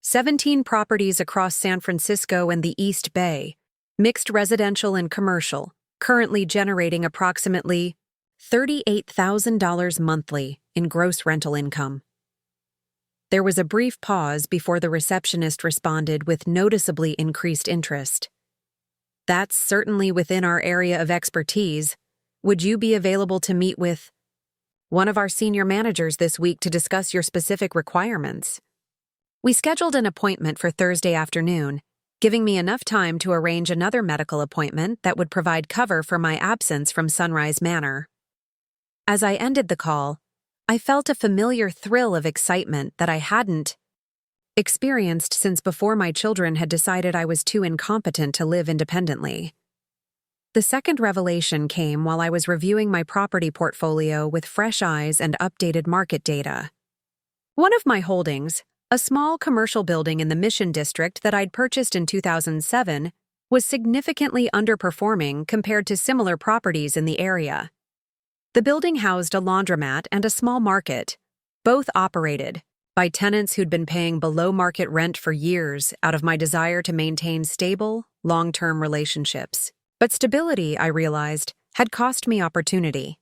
17 properties across San Francisco and the East Bay, mixed residential and commercial, currently generating approximately $38,000 monthly in gross rental income. There was a brief pause before the receptionist responded with noticeably increased interest. That's certainly within our area of expertise. Would you be available to meet with one of our senior managers this week to discuss your specific requirements? We scheduled an appointment for Thursday afternoon, giving me enough time to arrange another medical appointment that would provide cover for my absence from Sunrise Manor. As I ended the call, I felt a familiar thrill of excitement that I hadn't experienced since before my children had decided I was too incompetent to live independently. The second revelation came while I was reviewing my property portfolio with fresh eyes and updated market data. One of my holdings, a small commercial building in the Mission District that I'd purchased in 2007, was significantly underperforming compared to similar properties in the area. The building housed a laundromat and a small market, both operated by tenants who'd been paying below-market rent for years out of my desire to maintain stable, long-term relationships. But stability, I realized, had cost me opportunity.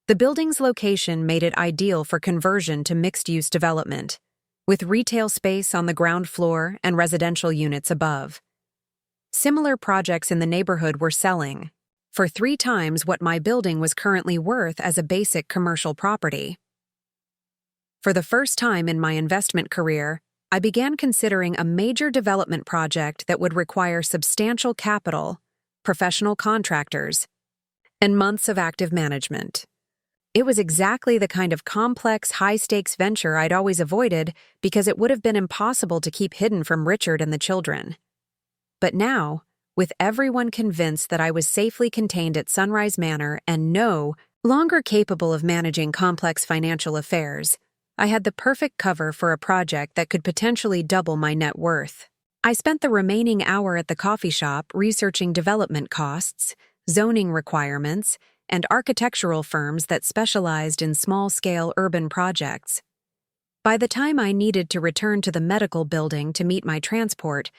The building's location made it ideal for conversion to mixed-use development, with retail space on the ground floor and residential units above. Similar projects in the neighborhood were selling for 3 times what my building was currently worth as a basic commercial property. For the first time in my investment career, I began considering a major development project that would require substantial capital, professional contractors, and months of active management. It was exactly the kind of complex, high-stakes venture I'd always avoided because it would have been impossible to keep hidden from Richard and the children. But now, with everyone convinced that I was safely contained at Sunrise Manor and no longer capable of managing complex financial affairs, I had the perfect cover for a project that could potentially double my net worth. I spent the remaining hour at the coffee shop researching development costs, zoning requirements, and architectural firms that specialized in small-scale urban projects. By the time I needed to return to the medical building to meet my transport,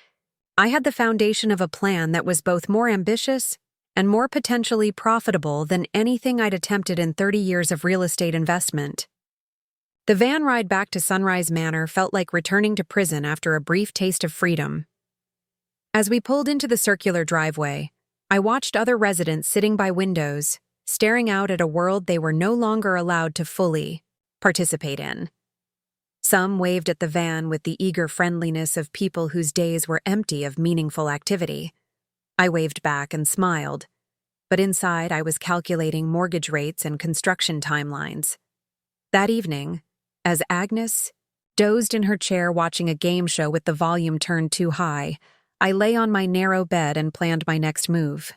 I had the foundation of a plan that was both more ambitious and more potentially profitable than anything I'd attempted in 30 years of real estate investment. The van ride back to Sunrise Manor felt like returning to prison after a brief taste of freedom. As we pulled into the circular driveway, I watched other residents sitting by windows, staring out at a world they were no longer allowed to fully participate in. Some waved at the van with the eager friendliness of people whose days were empty of meaningful activity. I waved back and smiled, but inside I was calculating mortgage rates and construction timelines. That evening, as Agnes dozed in her chair watching a game show with the volume turned too high, I lay on my narrow bed and planned my next move.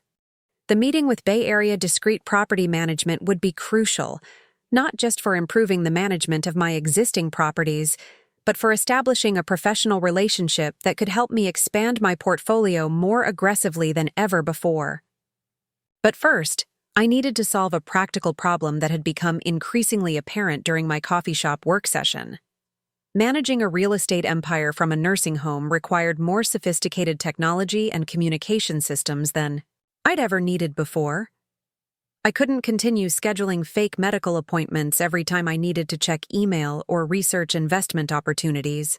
The meeting with Bay Area Discrete Property Management would be crucial, not just for improving the management of my existing properties, but for establishing a professional relationship that could help me expand my portfolio more aggressively than ever before. But first, I needed to solve a practical problem that had become increasingly apparent during my coffee shop work session. Managing a real estate empire from a nursing home required more sophisticated technology and communication systems than I'd ever needed before. I couldn't continue scheduling fake medical appointments every time I needed to check email or research investment opportunities.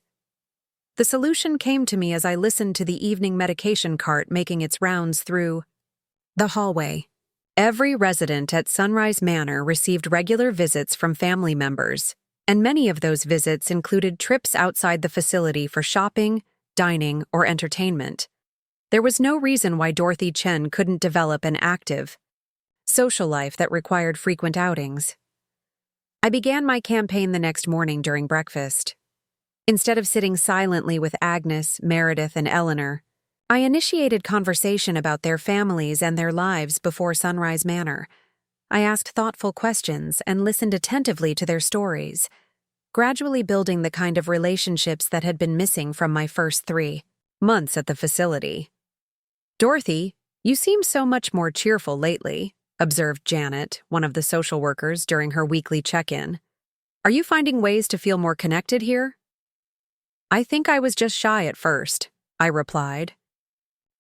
The solution came to me as I listened to the evening medication cart making its rounds through the hallway. Every resident at Sunrise Manor received regular visits from family members, and many of those visits included trips outside the facility for shopping, dining, or entertainment. There was no reason why Dorothy Chen couldn't develop an active social life that required frequent outings. I began my campaign the next morning during breakfast. Instead of sitting silently with Agnes, Meredith, and Eleanor, I initiated conversation about their families and their lives before Sunrise Manor. I asked thoughtful questions and listened attentively to their stories, gradually building the kind of relationships that had been missing from my first 3 months at the facility. "Dorothy, you seem so much more cheerful lately," observed Janet, one of the social workers, during her weekly check-in. "Are you finding ways to feel more connected here?" "I think I was just shy at first," I replied.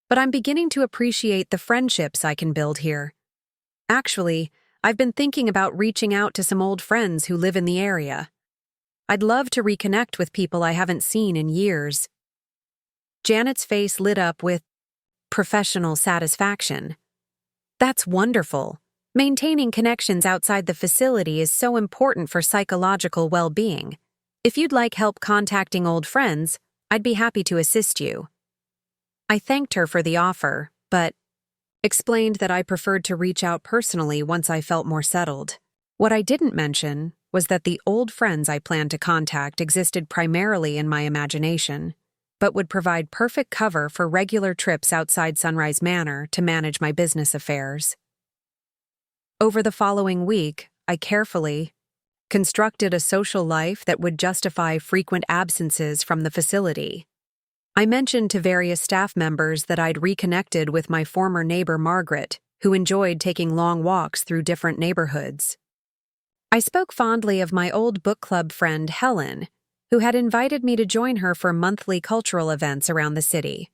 "But I'm beginning to appreciate the friendships I can build here. Actually, I've been thinking about reaching out to some old friends who live in the area. I'd love to reconnect with people I haven't seen in years." Janet's face lit up with professional satisfaction. "That's wonderful. Maintaining connections outside the facility is so important for psychological well-being. If you'd like help contacting old friends, I'd be happy to assist you." I thanked her for the offer, but explained that I preferred to reach out personally once I felt more settled. What I didn't mention was that the old friends I planned to contact existed primarily in my imagination, but would provide perfect cover for regular trips outside Sunrise Manor to manage my business affairs. Over the following week, I carefully constructed a social life that would justify frequent absences from the facility. I mentioned to various staff members that I'd reconnected with my former neighbor Margaret, who enjoyed taking long walks through different neighborhoods. I spoke fondly of my old book club friend Helen, who had invited me to join her for monthly cultural events around the city.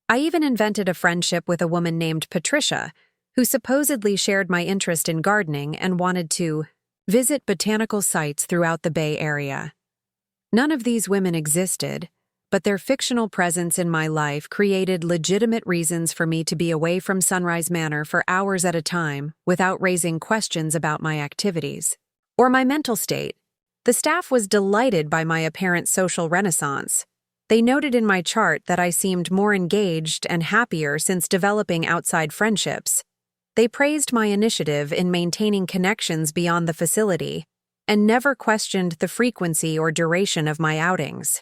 I even invented a friendship with a woman named Patricia, who supposedly shared my interest in gardening and wanted to visit botanical sites throughout the Bay Area. None of these women existed, but their fictional presence in my life created legitimate reasons for me to be away from Sunrise Manor for hours at a time without raising questions about my activities or my mental state. The staff was delighted by my apparent social renaissance. They noted in my chart that I seemed more engaged and happier since developing outside friendships. They praised my initiative in maintaining connections beyond the facility and never questioned the frequency or duration of my outings.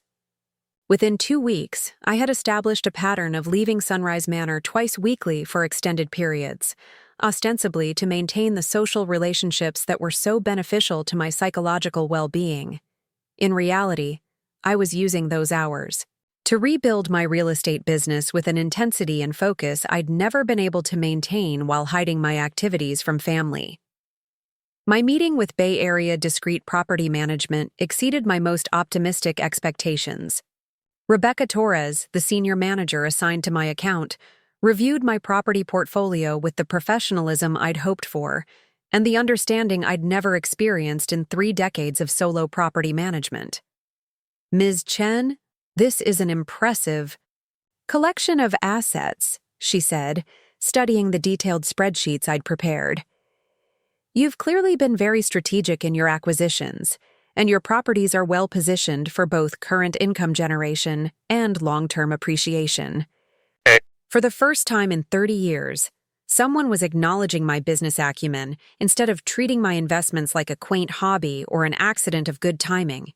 Within 2 weeks, I had established a pattern of leaving Sunrise Manor twice weekly for extended periods, ostensibly to maintain the social relationships that were so beneficial to my psychological well-being. In reality, I was using those hours to rebuild my real estate business with an intensity and focus I'd never been able to maintain while hiding my activities from family. My meeting with Bay Area Discrete Property Management exceeded my most optimistic expectations. Rebecca Torres, the senior manager assigned to my account, reviewed my property portfolio with the professionalism I'd hoped for and the understanding I'd never experienced in 3 decades of solo property management. "Ms. Chen, this is an impressive collection of assets," she said, studying the detailed spreadsheets I'd prepared. "You've clearly been very strategic in your acquisitions, and your properties are well positioned for both current income generation and long-term appreciation." For the first time in 30 years, someone was acknowledging my business acumen instead of treating my investments like a quaint hobby or an accident of good timing.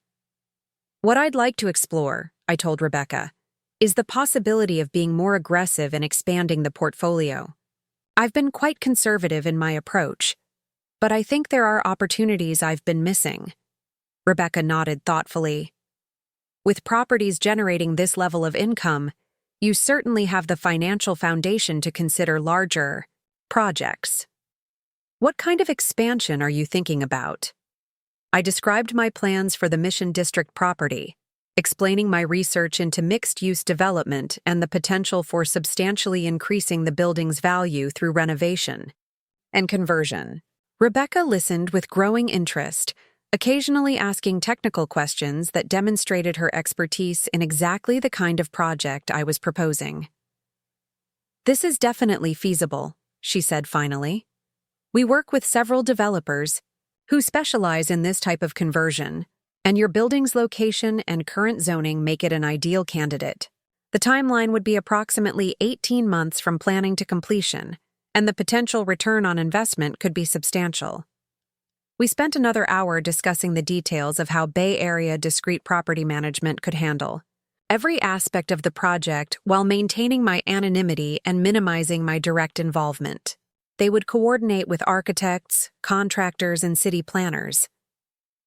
"What I'd like to explore," I told Rebecca, "is the possibility of being more aggressive in expanding the portfolio. I've been quite conservative in my approach, but I think there are opportunities I've been missing. Rebecca nodded thoughtfully. With properties generating this level of income, you certainly have the financial foundation to consider larger projects. What kind of expansion are you thinking about? I described my plans for the Mission District property, explaining my research into mixed-use development and the potential for substantially increasing the building's value through renovation and conversion. Rebecca listened with growing interest, occasionally asking technical questions that demonstrated her expertise in exactly the kind of project I was proposing. "This is definitely feasible," she said finally. "We work with several developers who specialize in this type of conversion, and your building's location and current zoning make it an ideal candidate. The timeline would be approximately 18 months from planning to completion, and the potential return on investment could be substantial." We spent another hour discussing the details of how Bay Area discrete property management could handle every aspect of the project while maintaining my anonymity and minimizing my direct involvement. They would coordinate with architects, contractors, and city planners.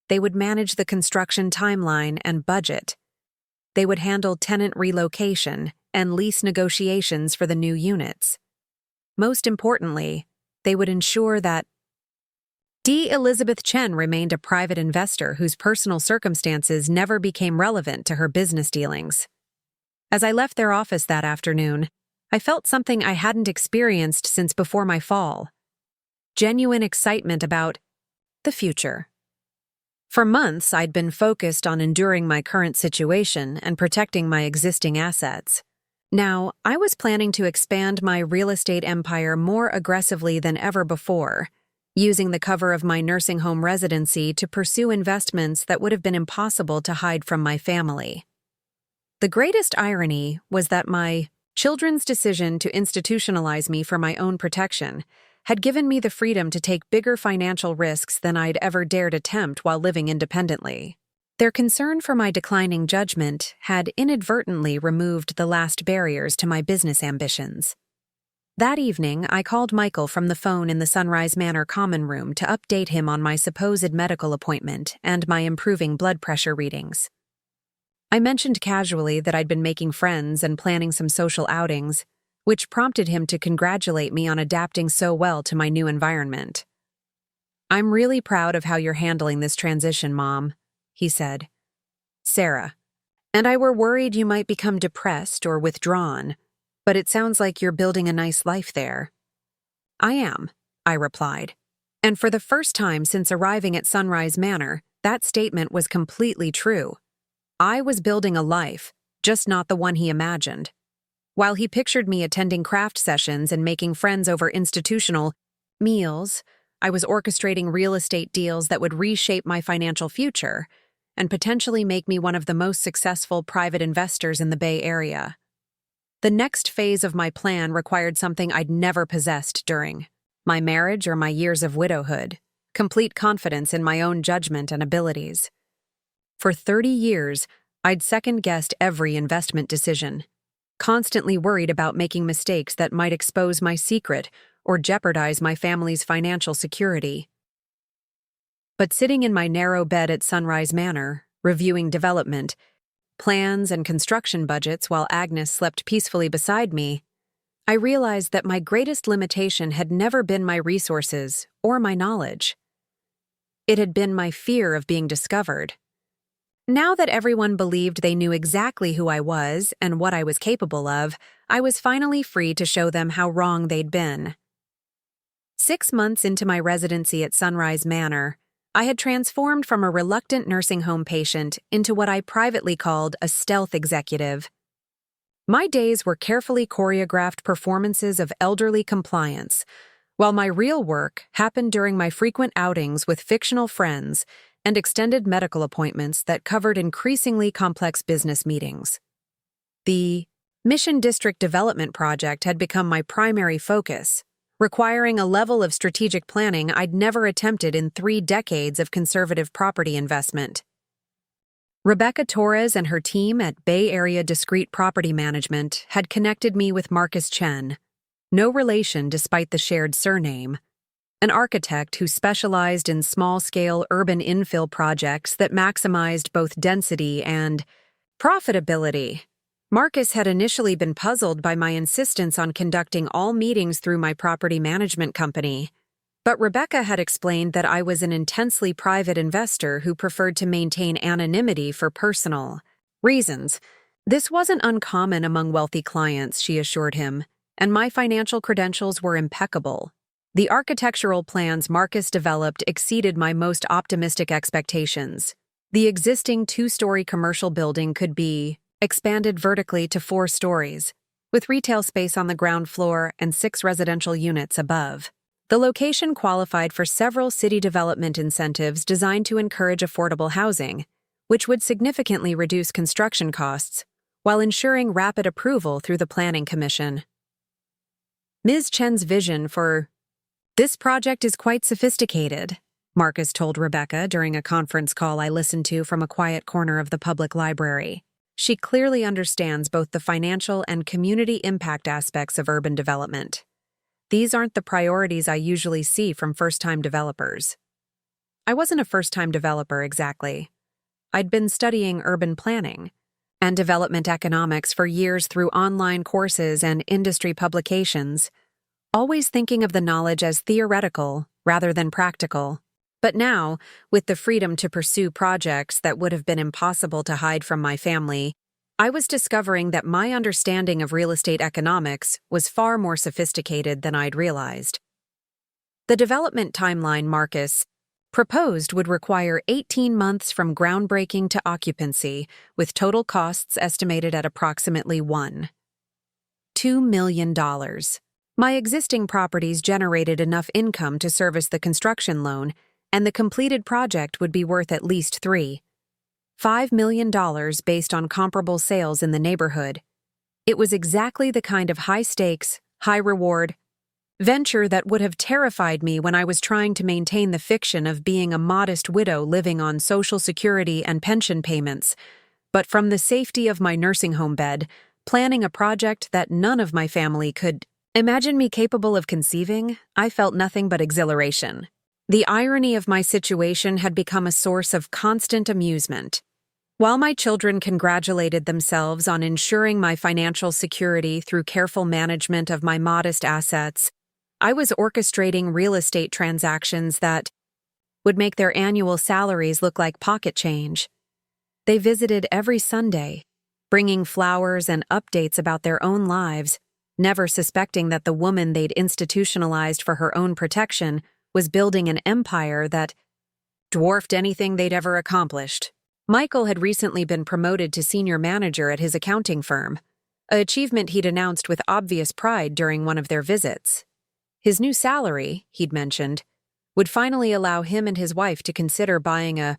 They would manage the construction timeline and budget. They would handle tenant relocation and lease negotiations for the new units. Most importantly, they would ensure that D. Elizabeth Chen remained a private investor whose personal circumstances never became relevant to her business dealings. As I left their office that afternoon, I felt something I hadn't experienced since before my fall: genuine excitement about the future. For months, I'd been focused on enduring my current situation and protecting my existing assets. Now, I was planning to expand my real estate empire more aggressively than ever before, using the cover of my nursing home residency to pursue investments that would have been impossible to hide from my family. The greatest irony was that my children's decision to institutionalize me for my own protection had given me the freedom to take bigger financial risks than I'd ever dared attempt while living independently. Their concern for my declining judgment had inadvertently removed the last barriers to my business ambitions. That evening, I called Michael from the phone in the Sunrise Manor common room to update him on my supposed medical appointment and my improving blood pressure readings. I mentioned casually that I'd been making friends and planning some social outings, which prompted him to congratulate me on adapting so well to my new environment. "I'm really proud of how you're handling this transition, Mom," he said. "Sarah and I were worried you might become depressed or withdrawn, but it sounds like you're building a nice life there." "I am," I replied. And for the first time since arriving at Sunrise Manor, that statement was completely true. I was building a life, just not the one he imagined. While he pictured me attending craft sessions and making friends over institutional meals, I was orchestrating real estate deals that would reshape my financial future and potentially make me one of the most successful private investors in the Bay Area. The next phase of my plan required something I'd never possessed during my marriage or my years of widowhood: complete confidence in my own judgment and abilities. For 30 years, I'd second-guessed every investment decision, constantly worried about making mistakes that might expose my secret or jeopardize my family's financial security. But sitting in my narrow bed at Sunrise Manor, reviewing development plans and construction budgets while Agnes slept peacefully beside me, I realized that my greatest limitation had never been my resources or my knowledge. It had been my fear of being discovered. Now that everyone believed they knew exactly who I was and what I was capable of, I was finally free to show them how wrong they'd been. 6 months into my residency at Sunrise Manor, I had transformed from a reluctant nursing home patient into what I privately called a stealth executive. My days were carefully choreographed performances of elderly compliance, while my real work happened during my frequent outings with fictional friends and extended medical appointments that covered increasingly complex business meetings. The Mission District Development Project had become my primary focus, requiring a level of strategic planning I'd never attempted in 3 decades of conservative property investment. Rebecca Torres and her team at Bay Area Discrete Property Management had connected me with Marcus Chen, no relation despite the shared surname. An architect who specialized in small-scale urban infill projects that maximized both density and profitability. Marcus had initially been puzzled by my insistence on conducting all meetings through my property management company, but Rebecca had explained that I was an intensely private investor who preferred to maintain anonymity for personal reasons. This wasn't uncommon among wealthy clients, she assured him, and my financial credentials were impeccable. The architectural plans Marcus developed exceeded my most optimistic expectations. The existing 2-story commercial building could be expanded vertically to 4 stories, with retail space on the ground floor and 6 residential units above. The location qualified for several city development incentives designed to encourage affordable housing, which would significantly reduce construction costs, while ensuring rapid approval through the Planning Commission. Ms. Chen's vision for this project is quite sophisticated, Marcus told Rebecca during a conference call I listened to from a quiet corner of the public library. She clearly understands both the financial and community impact aspects of urban development. These aren't the priorities I usually see from first-time developers. I wasn't a first-time developer exactly. I'd been studying urban planning and development economics for years through online courses and industry publications, always thinking of the knowledge as theoretical rather than practical. But now, with the freedom to pursue projects that would have been impossible to hide from my family, I was discovering that my understanding of real estate economics was far more sophisticated than I'd realized. The development timeline Marcus proposed would require 18 months from groundbreaking to occupancy, with total costs estimated at approximately $1.2 million. My existing properties generated enough income to service the construction loan, and the completed project would be worth at least $3.5 million based on comparable sales in the neighborhood. It was exactly the kind of high-stakes, high-reward venture that would have terrified me when I was trying to maintain the fiction of being a modest widow living on Social Security and pension payments, but from the safety of my nursing home bed, planning a project that none of my family could imagine me capable of conceiving, I felt nothing but exhilaration. The irony of my situation had become a source of constant amusement. While my children congratulated themselves on ensuring my financial security through careful management of my modest assets, I was orchestrating real estate transactions that would make their annual salaries look like pocket change. They visited every Sunday, bringing flowers and updates about their own lives, never suspecting that the woman they'd institutionalized for her own protection was building an empire that dwarfed anything they'd ever accomplished. Michael had recently been promoted to senior manager at his accounting firm, an achievement he'd announced with obvious pride during one of their visits. His new salary, he'd mentioned, would finally allow him and his wife to consider buying a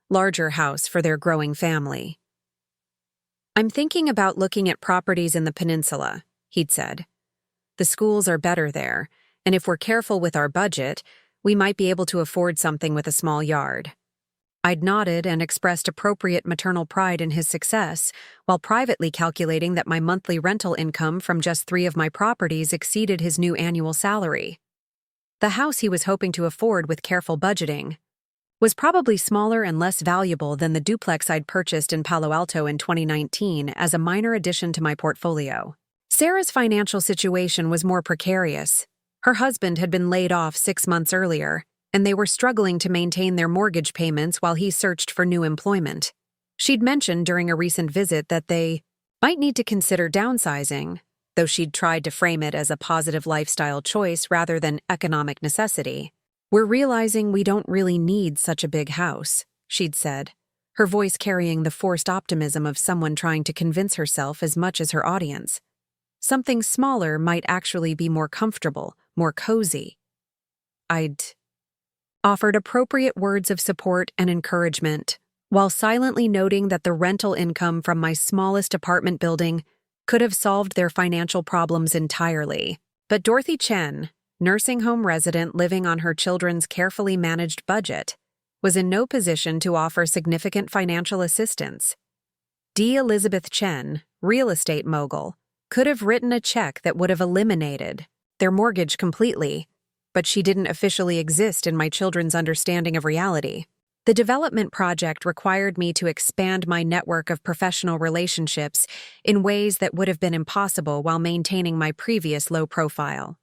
larger house for their growing family. "I'm thinking about looking at properties in the peninsula," he'd said. "The schools are better there, and if we're careful with our budget, we might be able to afford something with a small yard." I'd nodded and expressed appropriate maternal pride in his success, while privately calculating that my monthly rental income from just 3 of my properties exceeded his new annual salary. The house he was hoping to afford with careful budgeting was probably smaller and less valuable than the duplex I'd purchased in Palo Alto in 2019 as a minor addition to my portfolio. Sarah's financial situation was more precarious. Her husband had been laid off 6 months earlier, and they were struggling to maintain their mortgage payments while he searched for new employment. She'd mentioned during a recent visit that they might need to consider downsizing, though she'd tried to frame it as a positive lifestyle choice rather than economic necessity. "We're realizing we don't really need such a big house," she'd said, her voice carrying the forced optimism of someone trying to convince herself as much as her audience. "Something smaller might actually be more comfortable, more cozy." I'd offered appropriate words of support and encouragement, while silently noting that the rental income from my smallest apartment building could have solved their financial problems entirely. But Dorothy Chen, nursing home resident living on her children's carefully managed budget, was in no position to offer significant financial assistance. D. Elizabeth Chen, real estate mogul, could have written a check that would have eliminated their mortgage completely, but she didn't officially exist in my children's understanding of reality. The development project required me to expand my network of professional relationships in ways that would have been impossible while maintaining my previous low profile.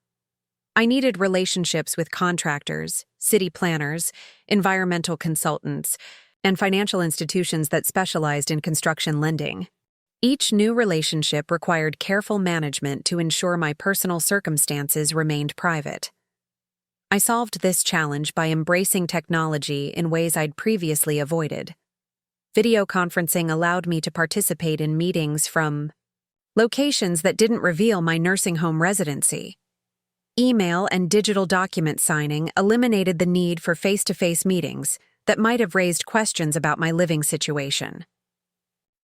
I needed relationships with contractors, city planners, environmental consultants, and financial institutions that specialized in construction lending. Each new relationship required careful management to ensure my personal circumstances remained private. I solved this challenge by embracing technology in ways I'd previously avoided. Video conferencing allowed me to participate in meetings from locations that didn't reveal my nursing home residency. Email and digital document signing eliminated the need for face-to-face meetings that might have raised questions about my living situation.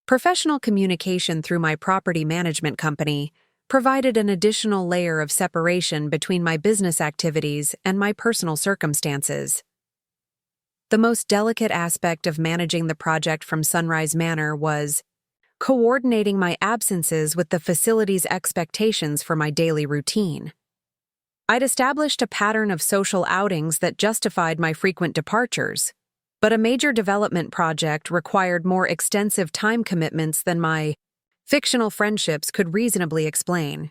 Professional communication through my property management company provided an additional layer of separation between my business activities and my personal circumstances. The most delicate aspect of managing the project from Sunrise Manor was coordinating my absences with the facility's expectations for my daily routine. I'd established a pattern of social outings that justified my frequent departures, but a major development project required more extensive time commitments than my fictional friendships could reasonably explain.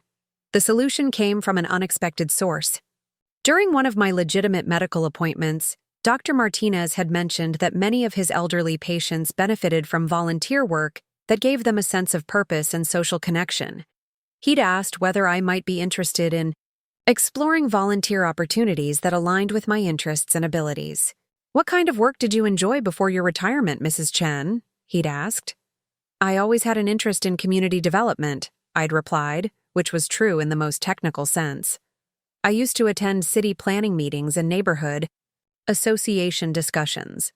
The solution came from an unexpected source. During one of my legitimate medical appointments, Dr. Martinez had mentioned that many of his elderly patients benefited from volunteer work that gave them a sense of purpose and social connection. He'd asked whether I might be interested in exploring volunteer opportunities that aligned with my interests and abilities. "What kind of work did you enjoy before your retirement, Mrs. Chen?" he'd asked. "I always had an interest in community development," I'd replied, which was true in the most technical sense. I used to attend city planning meetings and neighborhood association discussions.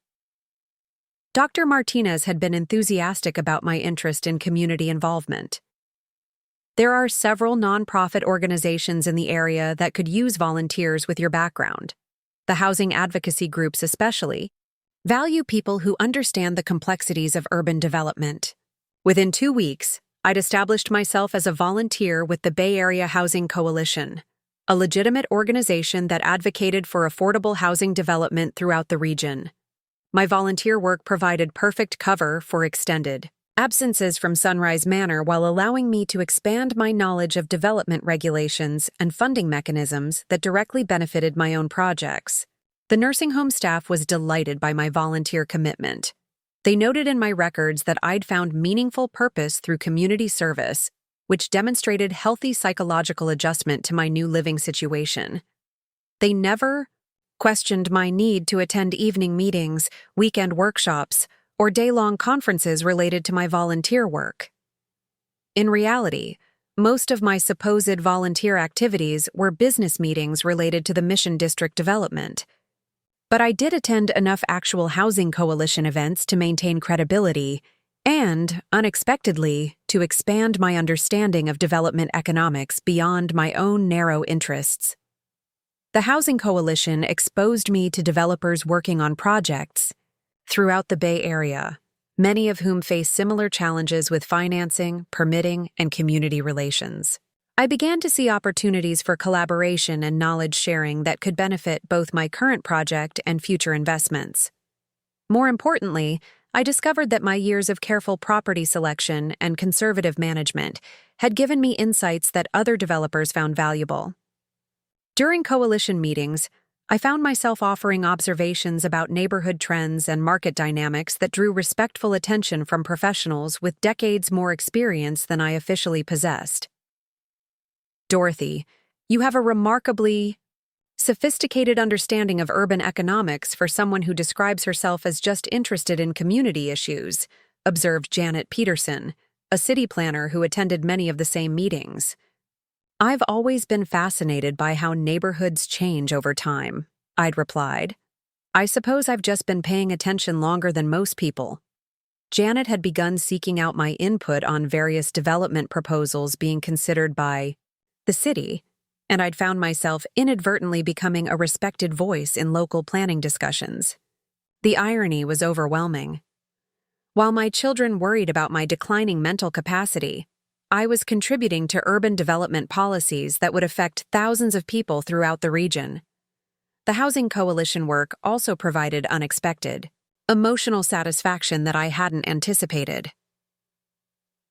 Dr. Martinez had been enthusiastic about my interest in community involvement. There are several nonprofit organizations in the area that could use volunteers with your background. The housing advocacy groups especially value people who understand the complexities of urban development. Within 2 weeks, I'd established myself as a volunteer with the Bay Area Housing Coalition, a legitimate organization that advocated for affordable housing development throughout the region. My volunteer work provided perfect cover for extended absences from Sunrise Manor while allowing me to expand my knowledge of development regulations and funding mechanisms that directly benefited my own projects. The nursing home staff was delighted by my volunteer commitment. They noted in my records that I'd found meaningful purpose through community service, which demonstrated healthy psychological adjustment to my new living situation. They never questioned my need to attend evening meetings, weekend workshops, or day-long conferences related to my volunteer work. In reality, most of my supposed volunteer activities were business meetings related to the Mission District development. But I did attend enough actual housing coalition events to maintain credibility and, unexpectedly, to expand my understanding of development economics beyond my own narrow interests. The Housing Coalition exposed me to developers working on projects throughout the Bay Area, many of whom face similar challenges with financing, permitting, and community relations. I began to see opportunities for collaboration and knowledge sharing that could benefit both my current project and future investments. More importantly, I discovered that my years of careful property selection and conservative management had given me insights that other developers found valuable. During coalition meetings, I found myself offering observations about neighborhood trends and market dynamics that drew respectful attention from professionals with decades more experience than I officially possessed. "Dorothy, you have a remarkably sophisticated understanding of urban economics for someone who describes herself as just interested in community issues," observed Janet Peterson, a city planner who attended many of the same meetings. "I've always been fascinated by how neighborhoods change over time," I'd replied. "I suppose I've just been paying attention longer than most people." Janet had begun seeking out my input on various development proposals being considered by the city, and I'd found myself inadvertently becoming a respected voice in local planning discussions. The irony was overwhelming. While my children worried about my declining mental capacity, I was contributing to urban development policies that would affect thousands of people throughout the region. The Housing Coalition work also provided unexpected, emotional satisfaction that I hadn't anticipated.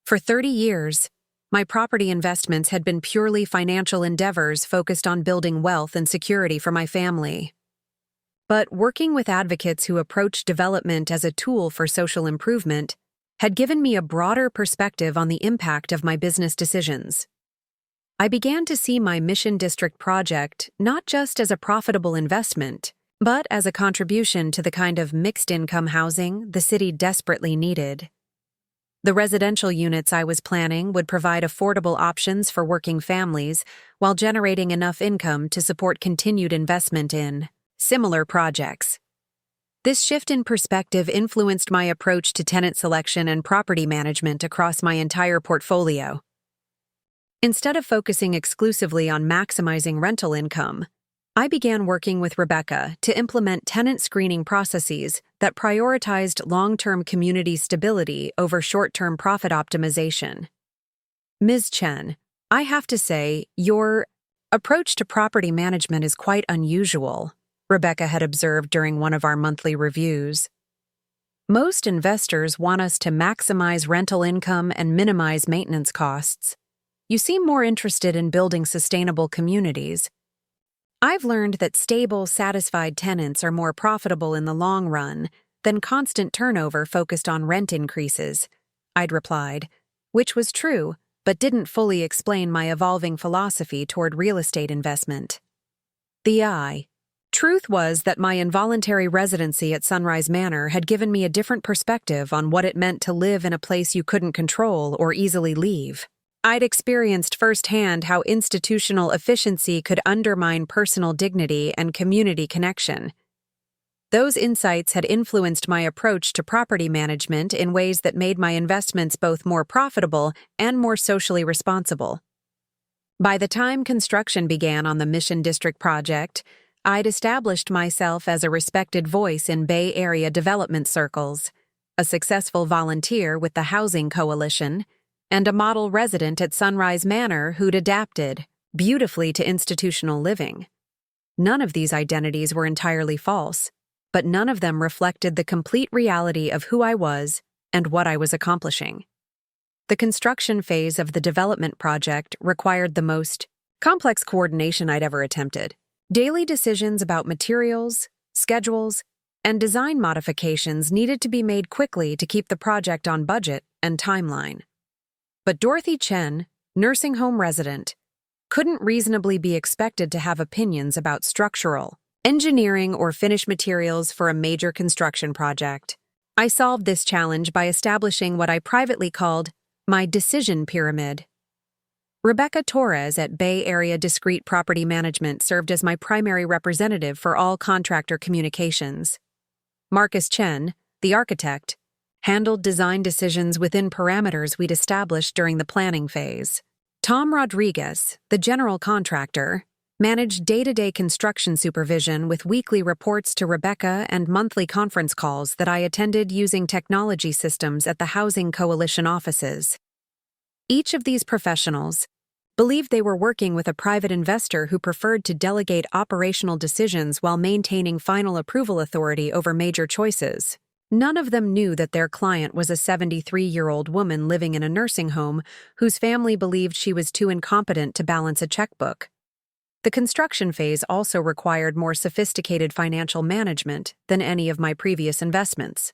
For 30 years, my property investments had been purely financial endeavors focused on building wealth and security for my family. But working with advocates who approached development as a tool for social improvement had given me a broader perspective on the impact of my business decisions. I began to see my Mission District project not just as a profitable investment, but as a contribution to the kind of mixed-income housing the city desperately needed. The residential units I was planning would provide affordable options for working families while generating enough income to support continued investment in similar projects. This shift in perspective influenced my approach to tenant selection and property management across my entire portfolio. Instead of focusing exclusively on maximizing rental income, I began working with Rebecca to implement tenant screening processes that prioritized long-term community stability over short-term profit optimization. Ms. Chen, I have to say, your approach to property management is quite unusual, Rebecca had observed during one of our monthly reviews. Most investors want us to maximize rental income and minimize maintenance costs. You seem more interested in building sustainable communities. I've learned that stable, satisfied tenants are more profitable in the long run than constant turnover focused on rent increases, I'd replied, which was true, but didn't fully explain my evolving philosophy toward real estate investment. Truth was that my involuntary residency at Sunrise Manor had given me a different perspective on what it meant to live in a place you couldn't control or easily leave. I'd experienced firsthand how institutional efficiency could undermine personal dignity and community connection. Those insights had influenced my approach to property management in ways that made my investments both more profitable and more socially responsible. By the time construction began on the Mission District project, I'd established myself as a respected voice in Bay Area development circles, a successful volunteer with the Housing Coalition, and a model resident at Sunrise Manor who'd adapted beautifully to institutional living. None of these identities were entirely false, but none of them reflected the complete reality of who I was and what I was accomplishing. The construction phase of the development project required the most complex coordination I'd ever attempted. Daily decisions about materials, schedules, and design modifications needed to be made quickly to keep the project on budget and timeline. But Dorothy Chen, nursing home resident, couldn't reasonably be expected to have opinions about structural, engineering, or finished materials for a major construction project. I solved this challenge by establishing what I privately called my decision pyramid. Rebecca Torres at Bay Area Discrete Property Management served as my primary representative for all contractor communications. Marcus Chen, the architect, handled design decisions within parameters we'd established during the planning phase. Tom Rodriguez, the general contractor, managed day-to-day construction supervision with weekly reports to Rebecca and monthly conference calls that I attended using technology systems at the Housing Coalition offices. Each of these professionals believed they were working with a private investor who preferred to delegate operational decisions while maintaining final approval authority over major choices. None of them knew that their client was a 73-year-old woman living in a nursing home whose family believed she was too incompetent to balance a checkbook. The construction phase also required more sophisticated financial management than any of my previous investments.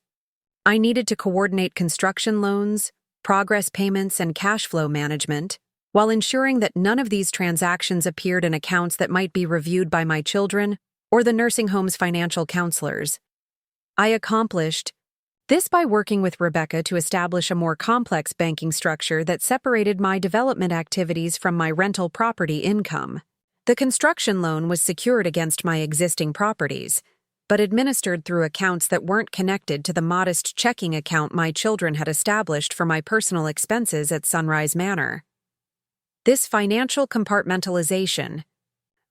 I needed to coordinate construction loans, progress payments, and cash flow management, while ensuring that none of these transactions appeared in accounts that might be reviewed by my children or the nursing home's financial counselors. I accomplished this by working with Rebecca to establish a more complex banking structure that separated my development activities from my rental property income. The construction loan was secured against my existing properties, but administered through accounts that weren't connected to the modest checking account my children had established for my personal expenses at Sunrise Manor. This financial compartmentalization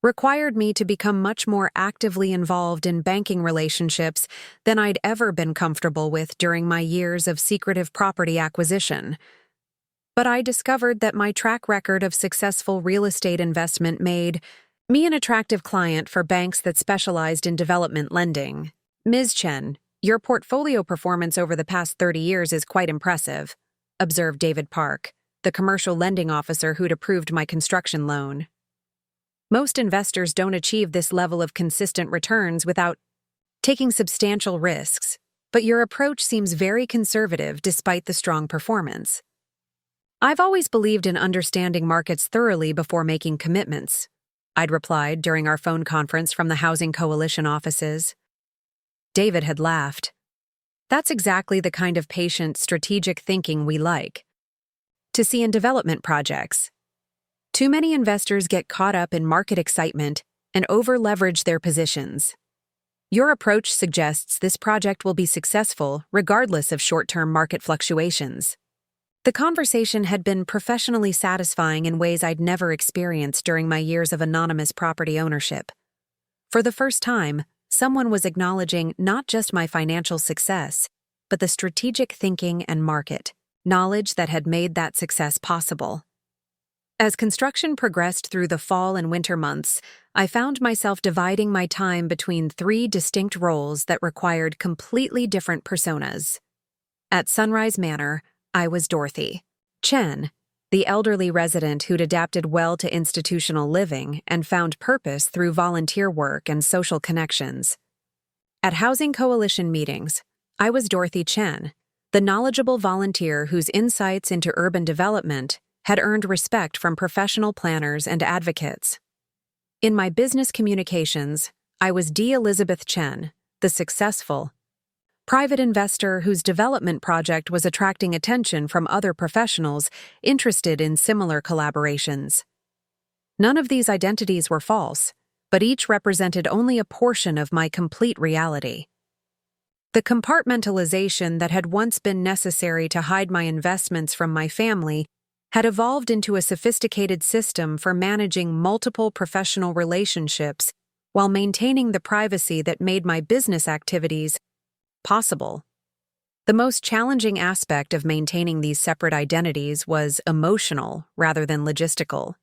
required me to become much more actively involved in banking relationships than I'd ever been comfortable with during my years of secretive property acquisition. But I discovered that my track record of successful real estate investment made me an attractive client for banks that specialized in development lending. Ms. Chen, your portfolio performance over the past 30 years is quite impressive, observed David Park, the commercial lending officer who'd approved my construction loan. Most investors don't achieve this level of consistent returns without taking substantial risks, but your approach seems very conservative despite the strong performance. I've always believed in understanding markets thoroughly before making commitments, I'd replied during our phone conference from the Housing Coalition offices. David had laughed. That's exactly the kind of patient, strategic thinking we like to see in development projects. Too many investors get caught up in market excitement and over-leverage their positions. Your approach suggests this project will be successful regardless of short-term market fluctuations. The conversation had been professionally satisfying in ways I'd never experienced during my years of anonymous property ownership. For the first time, someone was acknowledging not just my financial success, but the strategic thinking and market knowledge that had made that success possible. As construction progressed through the fall and winter months, I found myself dividing my time between 3 distinct roles that required completely different personas. At Sunrise Manor, I was Dorothy Chen, the elderly resident who'd adapted well to institutional living and found purpose through volunteer work and social connections. At Housing Coalition meetings, I was Dorothy Chen, the knowledgeable volunteer whose insights into urban development had earned respect from professional planners and advocates. In my business communications, I was D. Elizabeth Chen, the successful, private investor whose development project was attracting attention from other professionals interested in similar collaborations. None of these identities were false, but each represented only a portion of my complete reality. The compartmentalization that had once been necessary to hide my investments from my family had evolved into a sophisticated system for managing multiple professional relationships while maintaining the privacy that made my business activities possible. The most challenging aspect of maintaining these separate identities was emotional rather than logistical.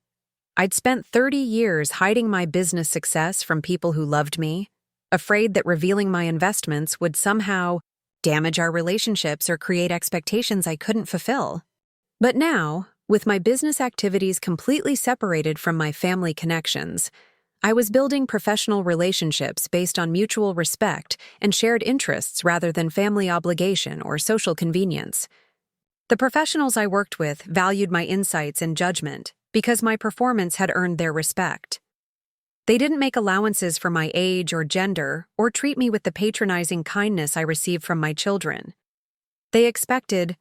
I'd spent 30 years hiding my business success from people who loved me, afraid that revealing my investments would somehow damage our relationships or create expectations I couldn't fulfill. But now, with my business activities completely separated from my family connections, I was building professional relationships based on mutual respect and shared interests rather than family obligation or social convenience. The professionals I worked with valued my insights and judgment because my performance had earned their respect. They didn't make allowances for my age or gender or treat me with the patronizing kindness I received from my children. They expected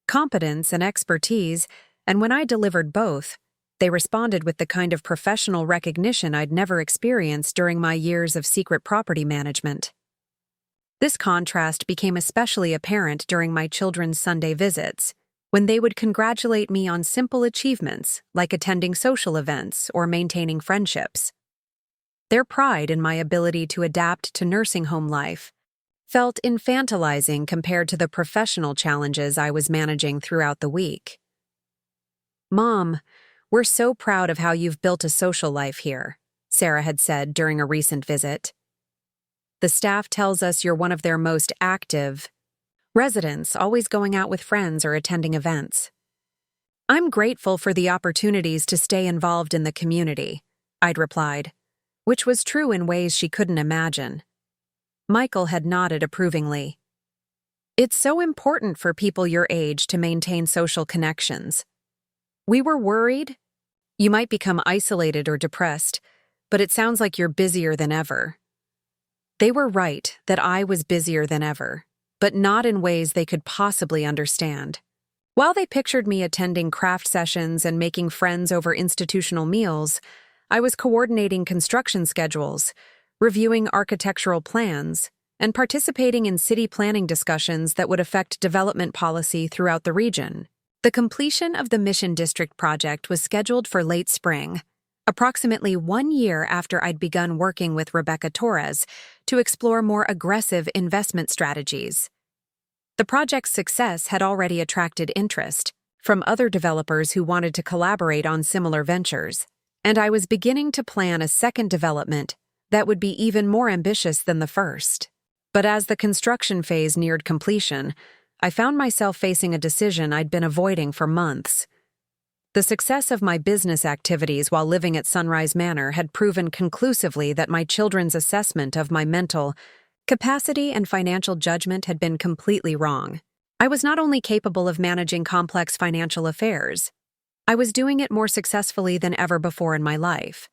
competence and expertise, and when I delivered both, they responded with the kind of professional recognition I'd never experienced during my years of secret property management. This contrast became especially apparent during my children's Sunday visits, when they would congratulate me on simple achievements like attending social events or maintaining friendships. Their pride in my ability to adapt to nursing home life felt infantilizing compared to the professional challenges I was managing throughout the week. "Mom, we're so proud of how you've built a social life here," Sarah had said during a recent visit. "The staff tells us you're one of their most active residents, always going out with friends or attending events." "I'm grateful for the opportunities to stay involved in the community," I'd replied, which was true in ways she couldn't imagine. Michael had nodded approvingly. "It's so important for people your age to maintain social connections. We were worried you might become isolated or depressed, but it sounds like you're busier than ever." They were right that I was busier than ever, but not in ways they could possibly understand. While they pictured me attending craft sessions and making friends over institutional meals, I was coordinating construction schedules, reviewing architectural plans, and participating in city planning discussions that would affect development policy throughout the region. The completion of the Mission District project was scheduled for late spring, approximately 1 year after I'd begun working with Rebecca Torres to explore more aggressive investment strategies. The project's success had already attracted interest, from other developers who wanted to collaborate on similar ventures, and I was beginning to plan a second development that would be even more ambitious than the first. But as the construction phase neared completion, I found myself facing a decision I'd been avoiding for months. The success of my business activities while living at Sunrise Manor had proven conclusively that my children's assessment of my mental capacity and financial judgment had been completely wrong. I was not only capable of managing complex financial affairs, I was doing it more successfully than ever before in my life.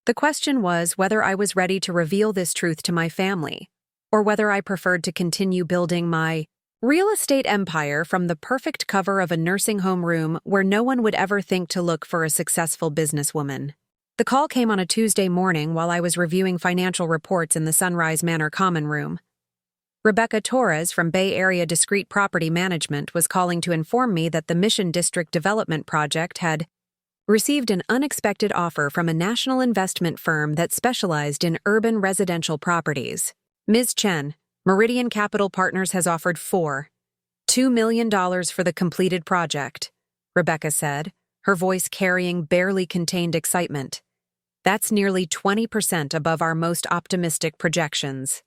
The question was whether I was ready to reveal this truth to my family, or whether I preferred to continue building my real estate empire from the perfect cover of a nursing home room where no one would ever think to look for a successful businesswoman. The call came on a Tuesday morning while I was reviewing financial reports in the Sunrise Manor common room. Rebecca Torres from Bay Area Discrete Property Management was calling to inform me that the Mission District Development Project had received an unexpected offer from a national investment firm that specialized in urban residential properties. Ms. Chen, Meridian Capital Partners has offered $2 million for the completed project, Rebecca said, her voice carrying barely contained excitement. That's nearly 20% above our most optimistic projections.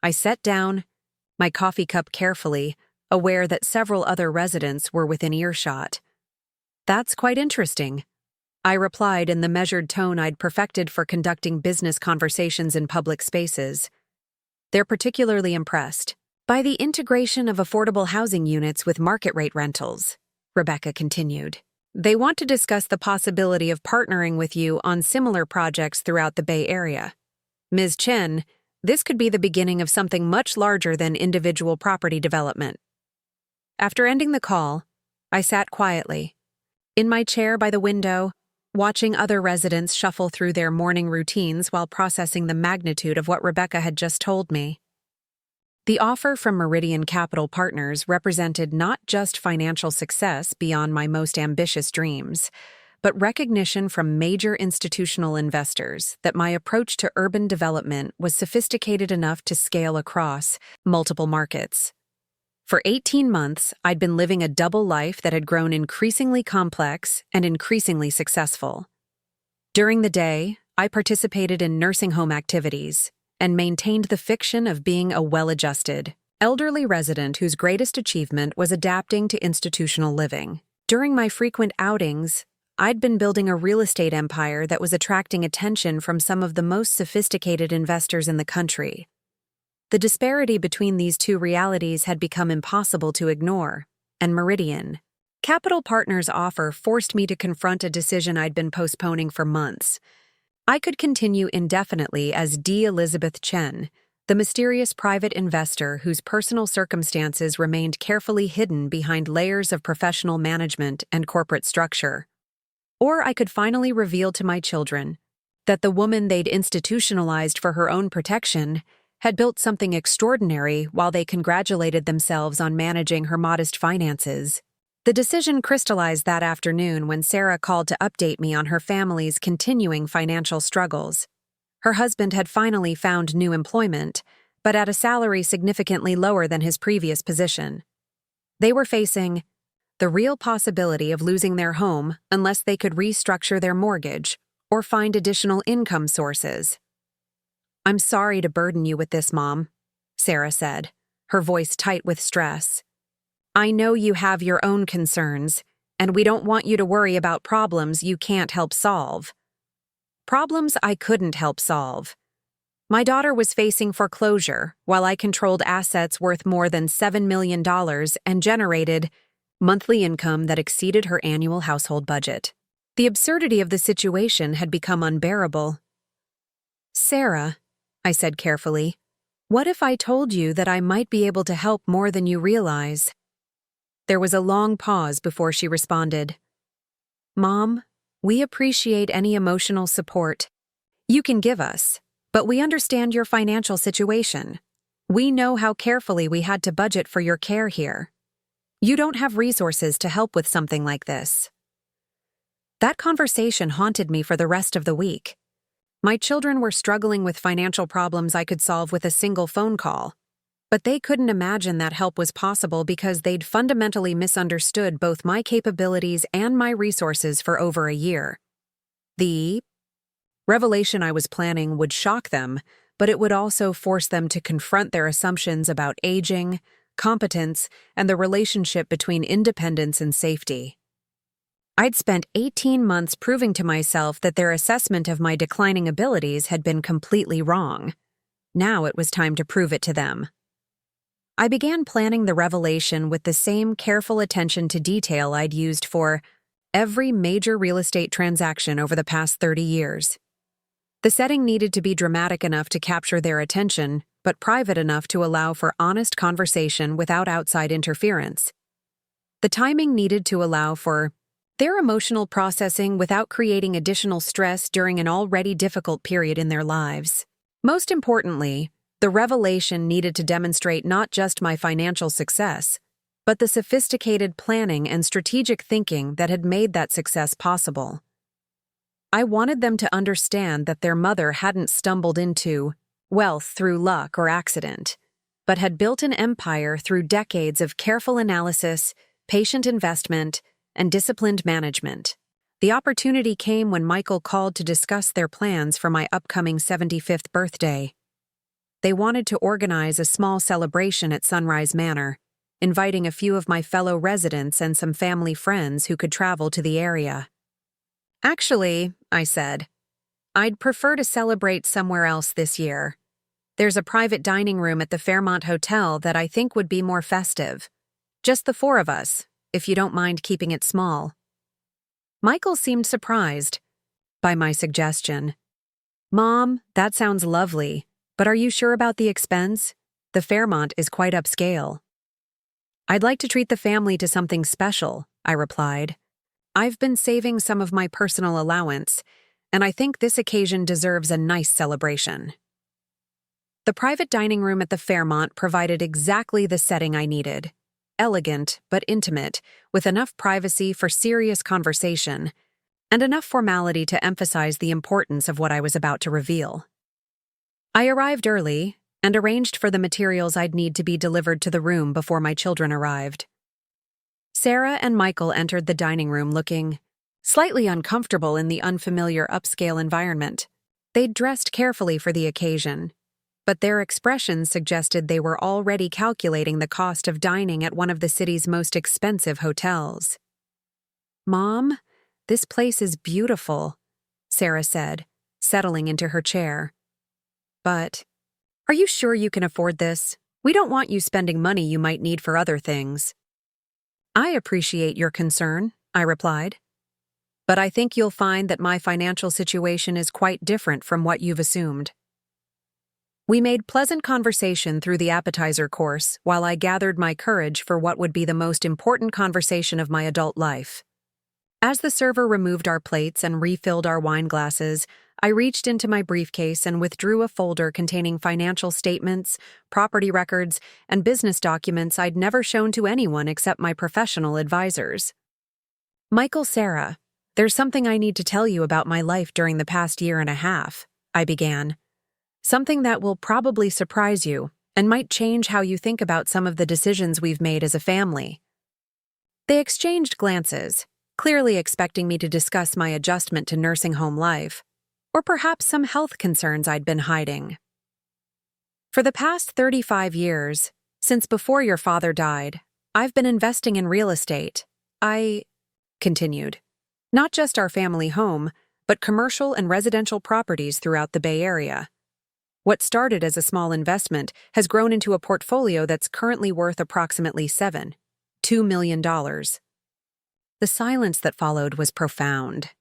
I set down my coffee cup carefully, aware that several other residents were within earshot. That's quite interesting, I replied in the measured tone I'd perfected for conducting business conversations in public spaces. They're particularly impressed by the integration of affordable housing units with market-rate rentals, Rebecca continued. They want to discuss the possibility of partnering with you on similar projects throughout the Bay Area. Ms. Chen, this could be the beginning of something much larger than individual property development. After ending the call, I sat quietly, in my chair by the window, watching other residents shuffle through their morning routines while processing the magnitude of what Rebecca had just told me. The offer from Meridian Capital Partners represented not just financial success beyond my most ambitious dreams, but recognition from major institutional investors that my approach to urban development was sophisticated enough to scale across multiple markets. For 18 months, I'd been living a double life that had grown increasingly complex and increasingly successful. During the day, I participated in nursing home activities and maintained the fiction of being a well-adjusted, elderly resident whose greatest achievement was adapting to institutional living. During my frequent outings, I'd been building a real estate empire that was attracting attention from some of the most sophisticated investors in the country. The disparity between these two realities had become impossible to ignore, and Meridian Capital Partners' offer forced me to confront a decision I'd been postponing for months. I could continue indefinitely as D. Elizabeth Chen, the mysterious private investor whose personal circumstances remained carefully hidden behind layers of professional management and corporate structure. Or I could finally reveal to my children that the woman they'd institutionalized for her own protection had built something extraordinary while they congratulated themselves on managing her modest finances. The decision crystallized that afternoon when Sarah called to update me on her family's continuing financial struggles. Her husband had finally found new employment, but at a salary significantly lower than his previous position. They were facing the real possibility of losing their home unless they could restructure their mortgage or find additional income sources. "I'm sorry to burden you with this, Mom," Sarah said, her voice tight with stress. "I know you have your own concerns, and we don't want you to worry about problems you can't help solve." Problems I couldn't help solve. My daughter was facing foreclosure while I controlled assets worth more than $7 million and generated monthly income that exceeded her annual household budget. The absurdity of the situation had become unbearable. "Sarah," I said carefully, "what if I told you that I might be able to help more than you realize?" There was a long pause before she responded. "Mom, we appreciate any emotional support you can give us, but we understand your financial situation. We know how carefully we had to budget for your care here. You don't have resources to help with something like this." That conversation haunted me for the rest of the week. My children were struggling with financial problems I could solve with a single phone call. But they couldn't imagine that help was possible because they'd fundamentally misunderstood both my capabilities and my resources for over a year. The revelation I was planning would shock them, but it would also force them to confront their assumptions about aging, competence, and the relationship between independence and safety. I'd spent 18 months proving to myself that their assessment of my declining abilities had been completely wrong. Now it was time to prove it to them. I began planning the revelation with the same careful attention to detail I'd used for every major real estate transaction over the past 30 years. The setting needed to be dramatic enough to capture their attention, but private enough to allow for honest conversation without outside interference. The timing needed to allow for their emotional processing without creating additional stress during an already difficult period in their lives. Most importantly, the revelation needed to demonstrate not just my financial success, but the sophisticated planning and strategic thinking that had made that success possible. I wanted them to understand that their mother hadn't stumbled into wealth through luck or accident, but had built an empire through decades of careful analysis, patient investment, and disciplined management. The opportunity came when Michael called to discuss their plans for my upcoming 75th birthday. They wanted to organize a small celebration at Sunrise Manor, inviting a few of my fellow residents and some family friends who could travel to the area. Actually, I said, I'd prefer to celebrate somewhere else this year. There's a private dining room at the Fairmont Hotel that I think would be more festive. Just the four of us, if you don't mind keeping it small. Michael seemed surprised by my suggestion. Mom, that sounds lovely, but are you sure about the expense? The Fairmont is quite upscale. I'd like to treat the family to something special, I replied. I've been saving some of my personal allowance, and I think this occasion deserves a nice celebration. The private dining room at the Fairmont provided exactly the setting I needed. Elegant but intimate, with enough privacy for serious conversation, and enough formality to emphasize the importance of what I was about to reveal. I arrived early and arranged for the materials I'd need to be delivered to the room before my children arrived. Sarah and Michael entered the dining room looking slightly uncomfortable in the unfamiliar upscale environment. They'd dressed carefully for the occasion, but their expressions suggested they were already calculating the cost of dining at one of the city's most expensive hotels. Mom, this place is beautiful, Sarah said, settling into her chair. But, are you sure you can afford this? We don't want you spending money you might need for other things. I appreciate your concern, I replied. But I think you'll find that my financial situation is quite different from what you've assumed. We made pleasant conversation through the appetizer course while I gathered my courage for what would be the most important conversation of my adult life. As the server removed our plates and refilled our wine glasses, I reached into my briefcase and withdrew a folder containing financial statements, property records, and business documents I'd never shown to anyone except my professional advisors. Michael, Sarah, there's something I need to tell you about my life during the past year and a half, I began. Something that will probably surprise you and might change how you think about some of the decisions we've made as a family. They exchanged glances, clearly expecting me to discuss my adjustment to nursing home life, or perhaps some health concerns I'd been hiding. For the past 35 years, since before your father died, I've been investing in real estate. I continued. Not just our family home, but commercial and residential properties throughout the Bay Area. What started as a small investment has grown into a portfolio that's currently worth approximately $2 million. The silence that followed was profound.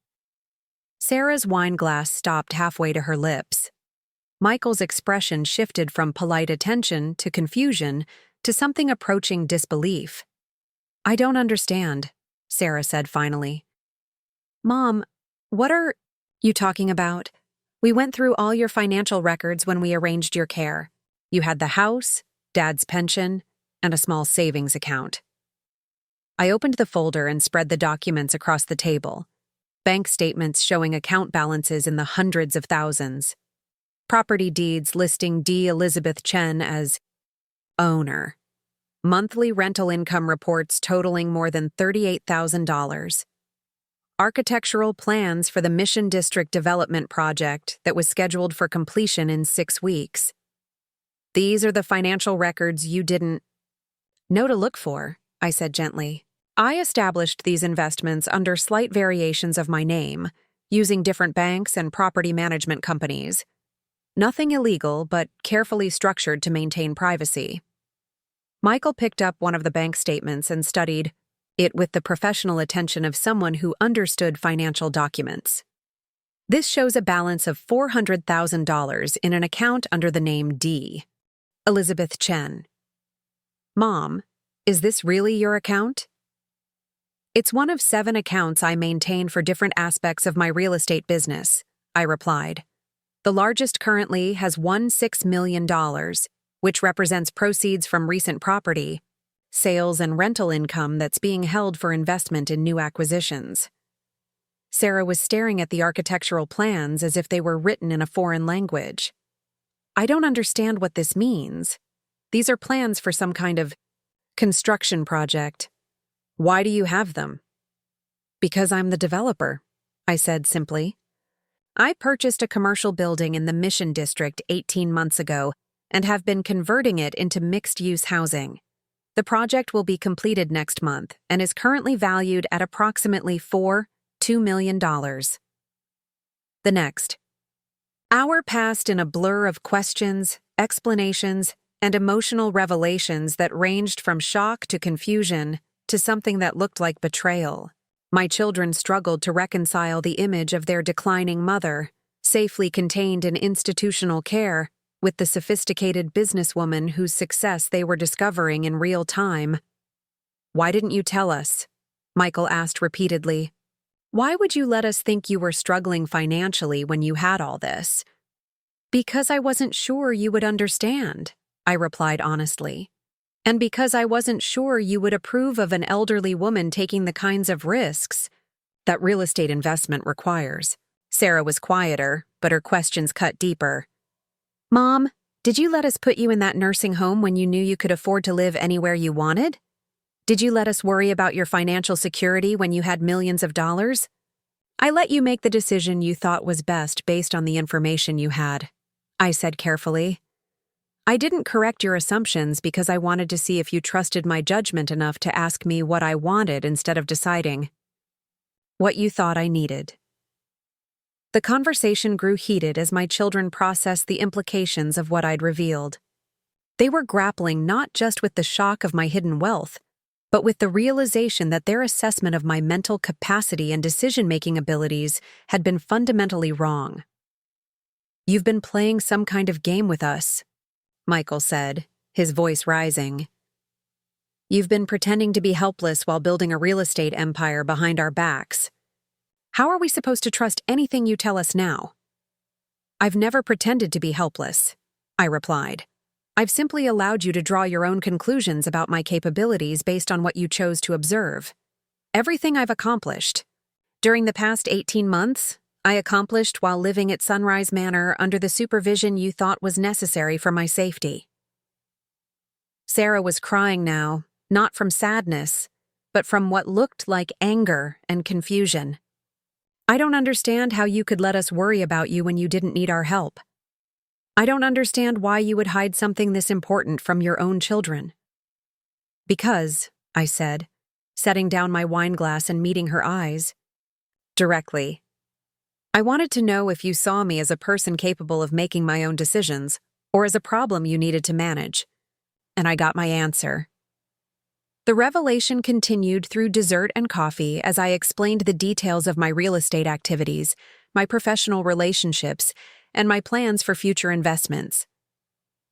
Sarah's wine glass stopped halfway to her lips. Michael's expression shifted from polite attention to confusion to something approaching disbelief. I don't understand, Sarah said finally. Mom, what are you talking about? We went through all your financial records when we arranged your care. You had the house, Dad's pension, and a small savings account. I opened the folder and spread the documents across the table. Bank statements showing account balances in the hundreds of thousands. Property deeds listing D. Elizabeth Chen as owner. Monthly rental income reports totaling more than $38,000. Architectural plans for the Mission District Development Project that was scheduled for completion in 6 weeks. These are the financial records you didn't know to look for, I said gently. I established these investments under slight variations of my name, using different banks and property management companies. Nothing illegal, but carefully structured to maintain privacy. Michael picked up one of the bank statements and studied it with the professional attention of someone who understood financial documents. This shows a balance of $400,000 in an account under the name D. Elizabeth Chen. Mom, is this really your account? It's one of 7 accounts I maintain for different aspects of my real estate business, I replied. The largest currently has $16 million, which represents proceeds from recent property, sales and rental income that's being held for investment in new acquisitions. Sarah was staring at the architectural plans as if they were written in a foreign language. I don't understand what this means. These are plans for some kind of construction project. Why do you have them? Because I'm the developer, I said simply. I purchased a commercial building in the Mission District 18 months ago and have been converting it into mixed-use housing. The project will be completed next month and is currently valued at approximately $2 million. The next hour passed in a blur of questions, explanations, and emotional revelations that ranged from shock to confusion to something that looked like betrayal. My children struggled to reconcile the image of their declining mother, safely contained in institutional care, with the sophisticated businesswoman whose success they were discovering in real time. Why didn't you tell us? Michael asked repeatedly. Why would you let us think you were struggling financially when you had all this? Because I wasn't sure you would understand, I replied honestly. And because I wasn't sure you would approve of an elderly woman taking the kinds of risks that real estate investment requires. Sarah was quieter, but her questions cut deeper. Mom, did you let us put you in that nursing home when you knew you could afford to live anywhere you wanted? Did you let us worry about your financial security when you had millions of dollars? I let you make the decision you thought was best based on the information you had, I said carefully. I didn't correct your assumptions because I wanted to see if you trusted my judgment enough to ask me what I wanted instead of deciding what you thought I needed. The conversation grew heated as my children processed the implications of what I'd revealed. They were grappling not just with the shock of my hidden wealth, but with the realization that their assessment of my mental capacity and decision-making abilities had been fundamentally wrong. You've been playing some kind of game with us, Michael said, his voice rising. You've been pretending to be helpless while building a real estate empire behind our backs. How are we supposed to trust anything you tell us now? I've never pretended to be helpless, I replied. I've simply allowed you to draw your own conclusions about my capabilities based on what you chose to observe. Everything I've accomplished. During the past 18 months, I accomplished while living at Sunrise Manor under the supervision you thought was necessary for my safety. Sarah was crying now, not from sadness, but from what looked like anger and confusion. I don't understand how you could let us worry about you when you didn't need our help. I don't understand why you would hide something this important from your own children. Because, I said, setting down my wine glass and meeting her eyes directly. I wanted to know if you saw me as a person capable of making my own decisions, or as a problem you needed to manage. And I got my answer. The revelation continued through dessert and coffee as I explained the details of my real estate activities, my professional relationships, and my plans for future investments.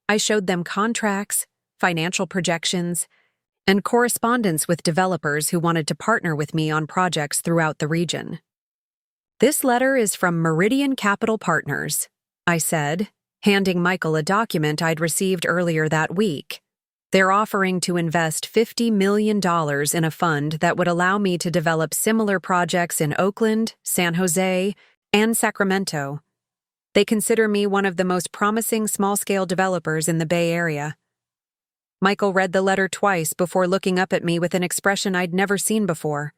I showed them contracts, financial projections, and correspondence with developers who wanted to partner with me on projects throughout the region. This letter is from Meridian Capital Partners, I said, handing Michael a document I'd received earlier that week. They're offering to invest $50 million in a fund that would allow me to develop similar projects in Oakland, San Jose, and Sacramento. They consider me one of the most promising small-scale developers in the Bay Area. Michael read the letter twice before looking up at me with an expression I'd never seen before.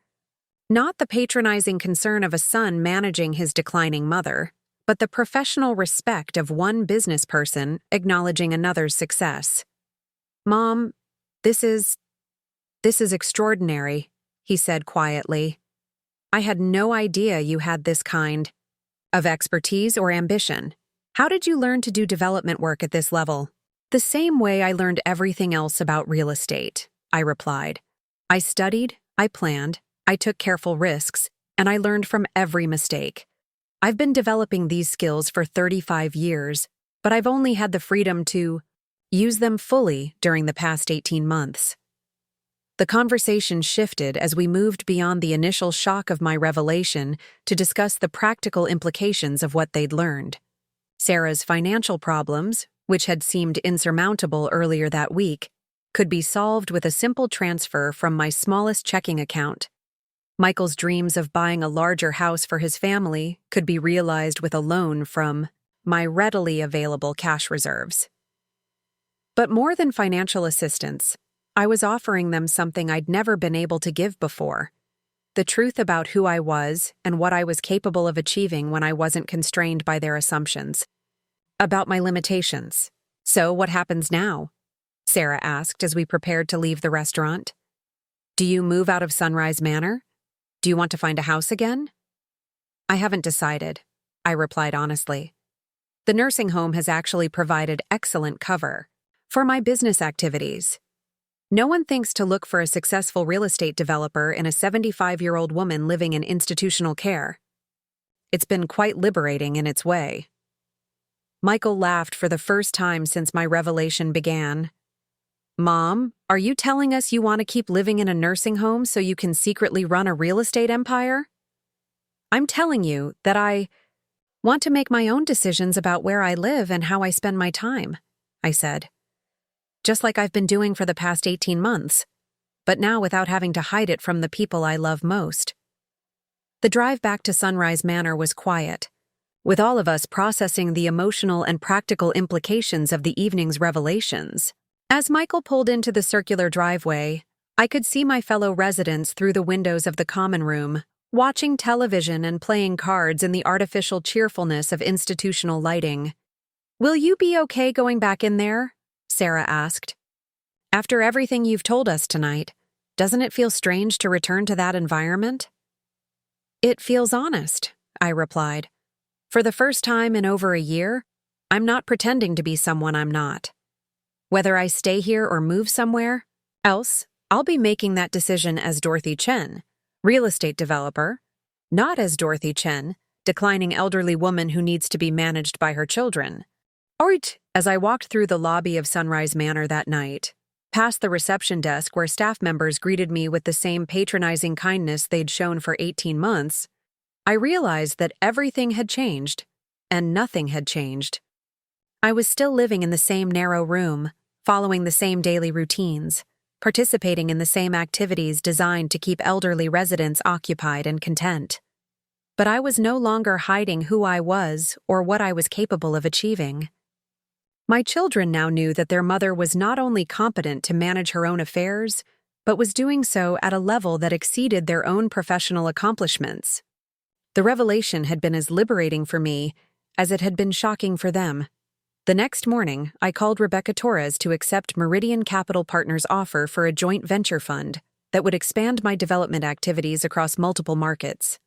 Not the patronizing concern of a son managing his declining mother, but the professional respect of one business person acknowledging another's success. "Mom, this is extraordinary," he said quietly. "I had no idea you had this kind of expertise or ambition. How did you learn to do development work at this level?" "The same way I learned everything else about real estate," I replied. "I studied, I planned, I took careful risks, and I learned from every mistake. I've been developing these skills for 35 years, but I've only had the freedom to use them fully during the past 18 months. The conversation shifted as we moved beyond the initial shock of my revelation to discuss the practical implications of what they'd learned. Sarah's financial problems, which had seemed insurmountable earlier that week, could be solved with a simple transfer from my smallest checking account. Michael's dreams of buying a larger house for his family could be realized with a loan from my readily available cash reserves. But more than financial assistance, I was offering them something I'd never been able to give before: the truth about who I was and what I was capable of achieving when I wasn't constrained by their assumptions. About my limitations. "So what happens now?" Sarah asked as we prepared to leave the restaurant. "Do you move out of Sunrise Manor? Do you want to find a house again?" "I haven't decided," I replied honestly. "The nursing home has actually provided excellent cover for my business activities. No one thinks to look for a successful real estate developer in a 75-year-old woman living in institutional care. It's been quite liberating in its way." Michael laughed for the first time since my revelation began. "Mom, are you telling us you want to keep living in a nursing home so you can secretly run a real estate empire?" "I'm telling you that I want to make my own decisions about where I live and how I spend my time," I said. "Just like I've been doing for the past 18 months, but now without having to hide it from the people I love most." The drive back to Sunrise Manor was quiet, with all of us processing the emotional and practical implications of the evening's revelations. As Michael pulled into the circular driveway, I could see my fellow residents through the windows of the common room, watching television and playing cards in the artificial cheerfulness of institutional lighting. "Will you be okay going back in there?" Sarah asked. "After everything you've told us tonight, doesn't it feel strange to return to that environment?" "It feels honest," I replied. "For the first time in over a year, I'm not pretending to be someone I'm not. Whether I stay here or move somewhere else, I'll be making that decision as Dorothy Chen, real estate developer, not as Dorothy Chen, declining elderly woman who needs to be managed by her children." As I walked through the lobby of Sunrise Manor that night, past the reception desk where staff members greeted me with the same patronizing kindness they'd shown for 18 months, I realized that everything had changed, and nothing had changed. I was still living in the same narrow room, following the same daily routines, participating in the same activities designed to keep elderly residents occupied and content. But I was no longer hiding who I was or what I was capable of achieving. My children now knew that their mother was not only competent to manage her own affairs, but was doing so at a level that exceeded their own professional accomplishments. The revelation had been as liberating for me as it had been shocking for them. The next morning, I called Rebecca Torres to accept Meridian Capital Partners' offer for a joint venture fund that would expand my development activities across multiple markets.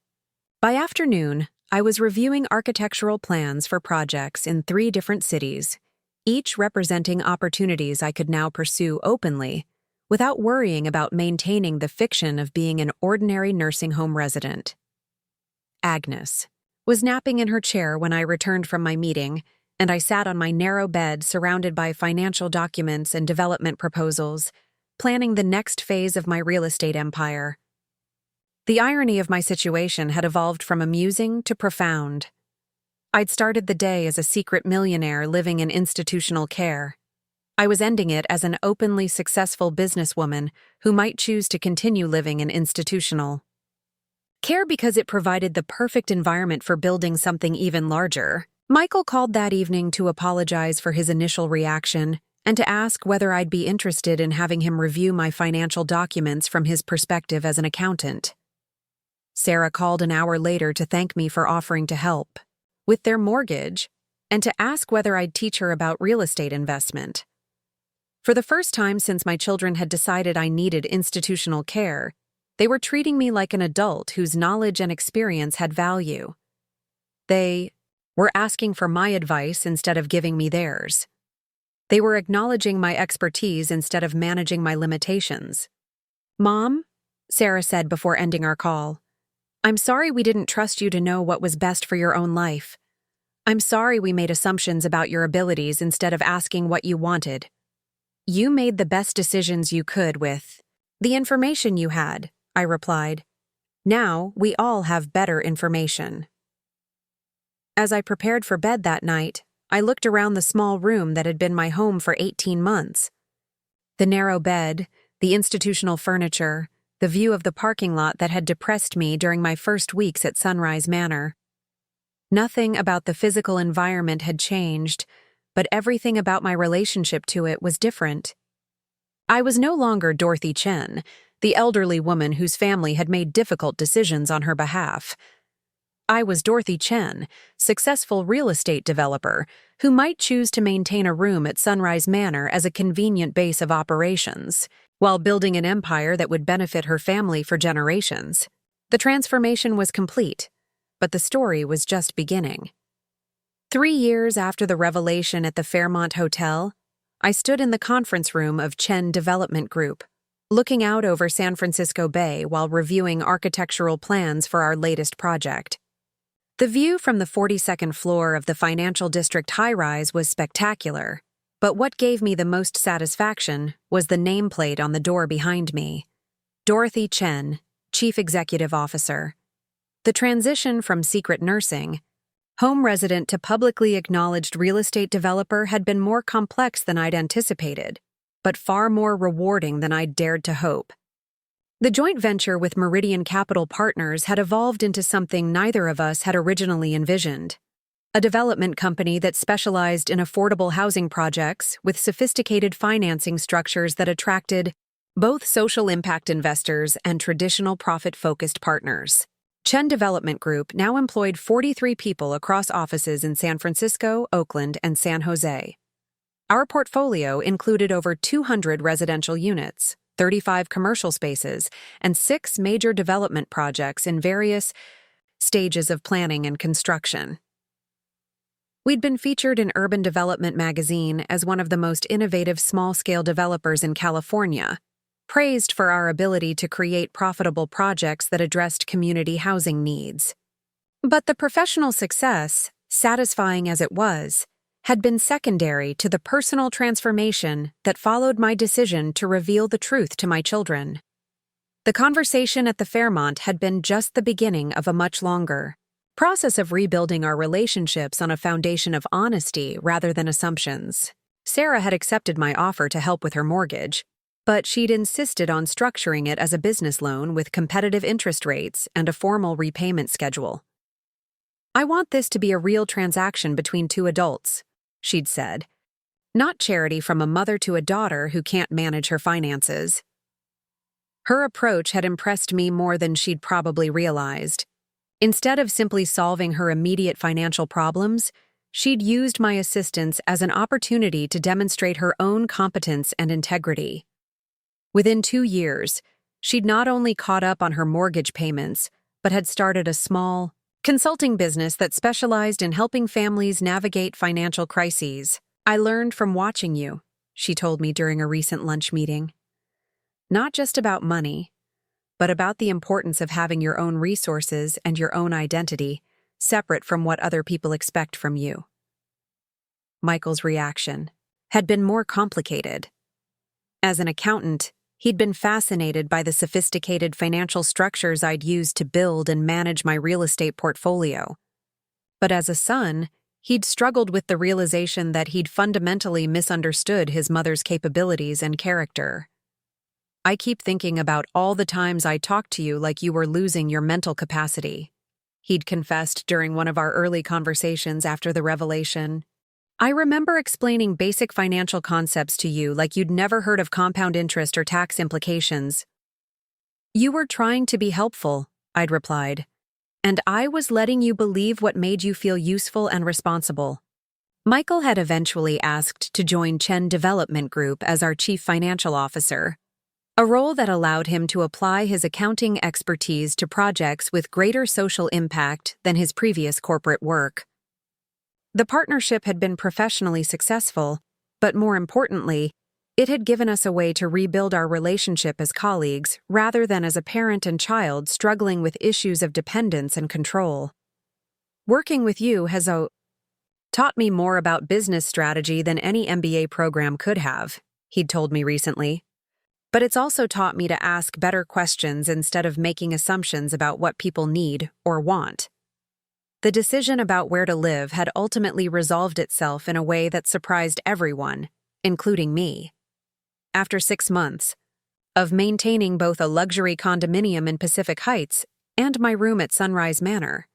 By afternoon, I was reviewing architectural plans for projects in 3 different cities, each representing opportunities I could now pursue openly, without worrying about maintaining the fiction of being an ordinary nursing home resident. Agnes was napping in her chair when I returned from my meeting, and I sat on my narrow bed surrounded by financial documents and development proposals, planning the next phase of my real estate empire. The irony of my situation had evolved from amusing to profound. I'd started the day as a secret millionaire living in institutional care. I was ending it as an openly successful businesswoman who might choose to continue living in institutional care because it provided the perfect environment for building something even larger. Michael called that evening to apologize for his initial reaction and to ask whether I'd be interested in having him review my financial documents from his perspective as an accountant. Sarah called an hour later to thank me for offering to help with their mortgage and to ask whether I'd teach her about real estate investment. For the first time since my children had decided I needed institutional care, they were treating me like an adult whose knowledge and experience had value. They were asking for my advice instead of giving me theirs. They were acknowledging my expertise instead of managing my limitations. "Mom," Sarah said before ending our call, "I'm sorry we didn't trust you to know what was best for your own life. I'm sorry we made assumptions about your abilities instead of asking what you wanted. You made the best decisions you could with the information you had," I replied. "Now we all have better information." As I prepared for bed that night, I looked around the small room that had been my home for 18 months. The narrow bed, the institutional furniture, the view of the parking lot that had depressed me during my first weeks at Sunrise Manor. Nothing about the physical environment had changed, but everything about my relationship to it was different. I was no longer Dorothy Chen, the elderly woman whose family had made difficult decisions on her behalf. I was Dorothy Chen, successful real estate developer, who might choose to maintain a room at Sunrise Manor as a convenient base of operations, while building an empire that would benefit her family for generations. The transformation was complete, but the story was just beginning. 3 years after the revelation at the Fairmont Hotel, I stood in the conference room of Chen Development Group, looking out over San Francisco Bay while reviewing architectural plans for our latest project. The view from the 42nd floor of the financial district high-rise was spectacular, but what gave me the most satisfaction was the nameplate on the door behind me. Dorothy Chen, Chief Executive Officer. The transition from secret nursing, home resident to publicly acknowledged real estate developer had been more complex than I'd anticipated, but far more rewarding than I'd dared to hope. The joint venture with Meridian Capital Partners had evolved into something neither of us had originally envisioned. A development company that specialized in affordable housing projects with sophisticated financing structures that attracted both social impact investors and traditional profit-focused partners. Chen Development Group now employed 43 people across offices in San Francisco, Oakland, and San Jose. Our portfolio included over 200 residential units, 35 commercial spaces, and 6 major development projects in various stages of planning and construction. We'd been featured in Urban Development magazine as one of the most innovative small-scale developers in California, praised for our ability to create profitable projects that addressed community housing needs. But the professional success, satisfying as it was, had been secondary to the personal transformation that followed my decision to reveal the truth to my children. The conversation at the Fairmont had been just the beginning of a much longer process of rebuilding our relationships on a foundation of honesty rather than assumptions. Sarah had accepted my offer to help with her mortgage, but she'd insisted on structuring it as a business loan with competitive interest rates and a formal repayment schedule. "I want this to be a real transaction between 2 adults," she'd said, "not charity from a mother to a daughter who can't manage her finances." Her approach had impressed me more than she'd probably realized. Instead of simply solving her immediate financial problems, she'd used my assistance as an opportunity to demonstrate her own competence and integrity. Within 2 years, she'd not only caught up on her mortgage payments, but had started a small consulting business that specialized in helping families navigate financial crises. "I learned from watching you," she told me during a recent lunch meeting. "Not just about money, but about the importance of having your own resources and your own identity, separate from what other people expect from you." Michael's reaction had been more complicated. As an accountant, he'd been fascinated by the sophisticated financial structures I'd used to build and manage my real estate portfolio. But as a son, he'd struggled with the realization that he'd fundamentally misunderstood his mother's capabilities and character. "I keep thinking about all the times I talked to you like you were losing your mental capacity," he'd confessed during one of our early conversations after the revelation. I remember explaining basic financial concepts to you like you'd never heard of compound interest or tax implications. You were trying to be helpful, I'd replied, and I was letting you believe what made you feel useful and responsible. Michael had eventually asked to join Chen Development Group as our chief financial officer, a role that allowed him to apply his accounting expertise to projects with greater social impact than his previous corporate work. The partnership had been professionally successful, but more importantly, it had given us a way to rebuild our relationship as colleagues rather than as a parent and child struggling with issues of dependence and control. Working with you has taught me more about business strategy than any MBA program could have, he'd told me recently. But it's also taught me to ask better questions instead of making assumptions about what people need or want. The decision about where to live had ultimately resolved itself in a way that surprised everyone, including me. After 6 months of maintaining both a luxury condominium in Pacific Heights and my room at Sunrise Manor,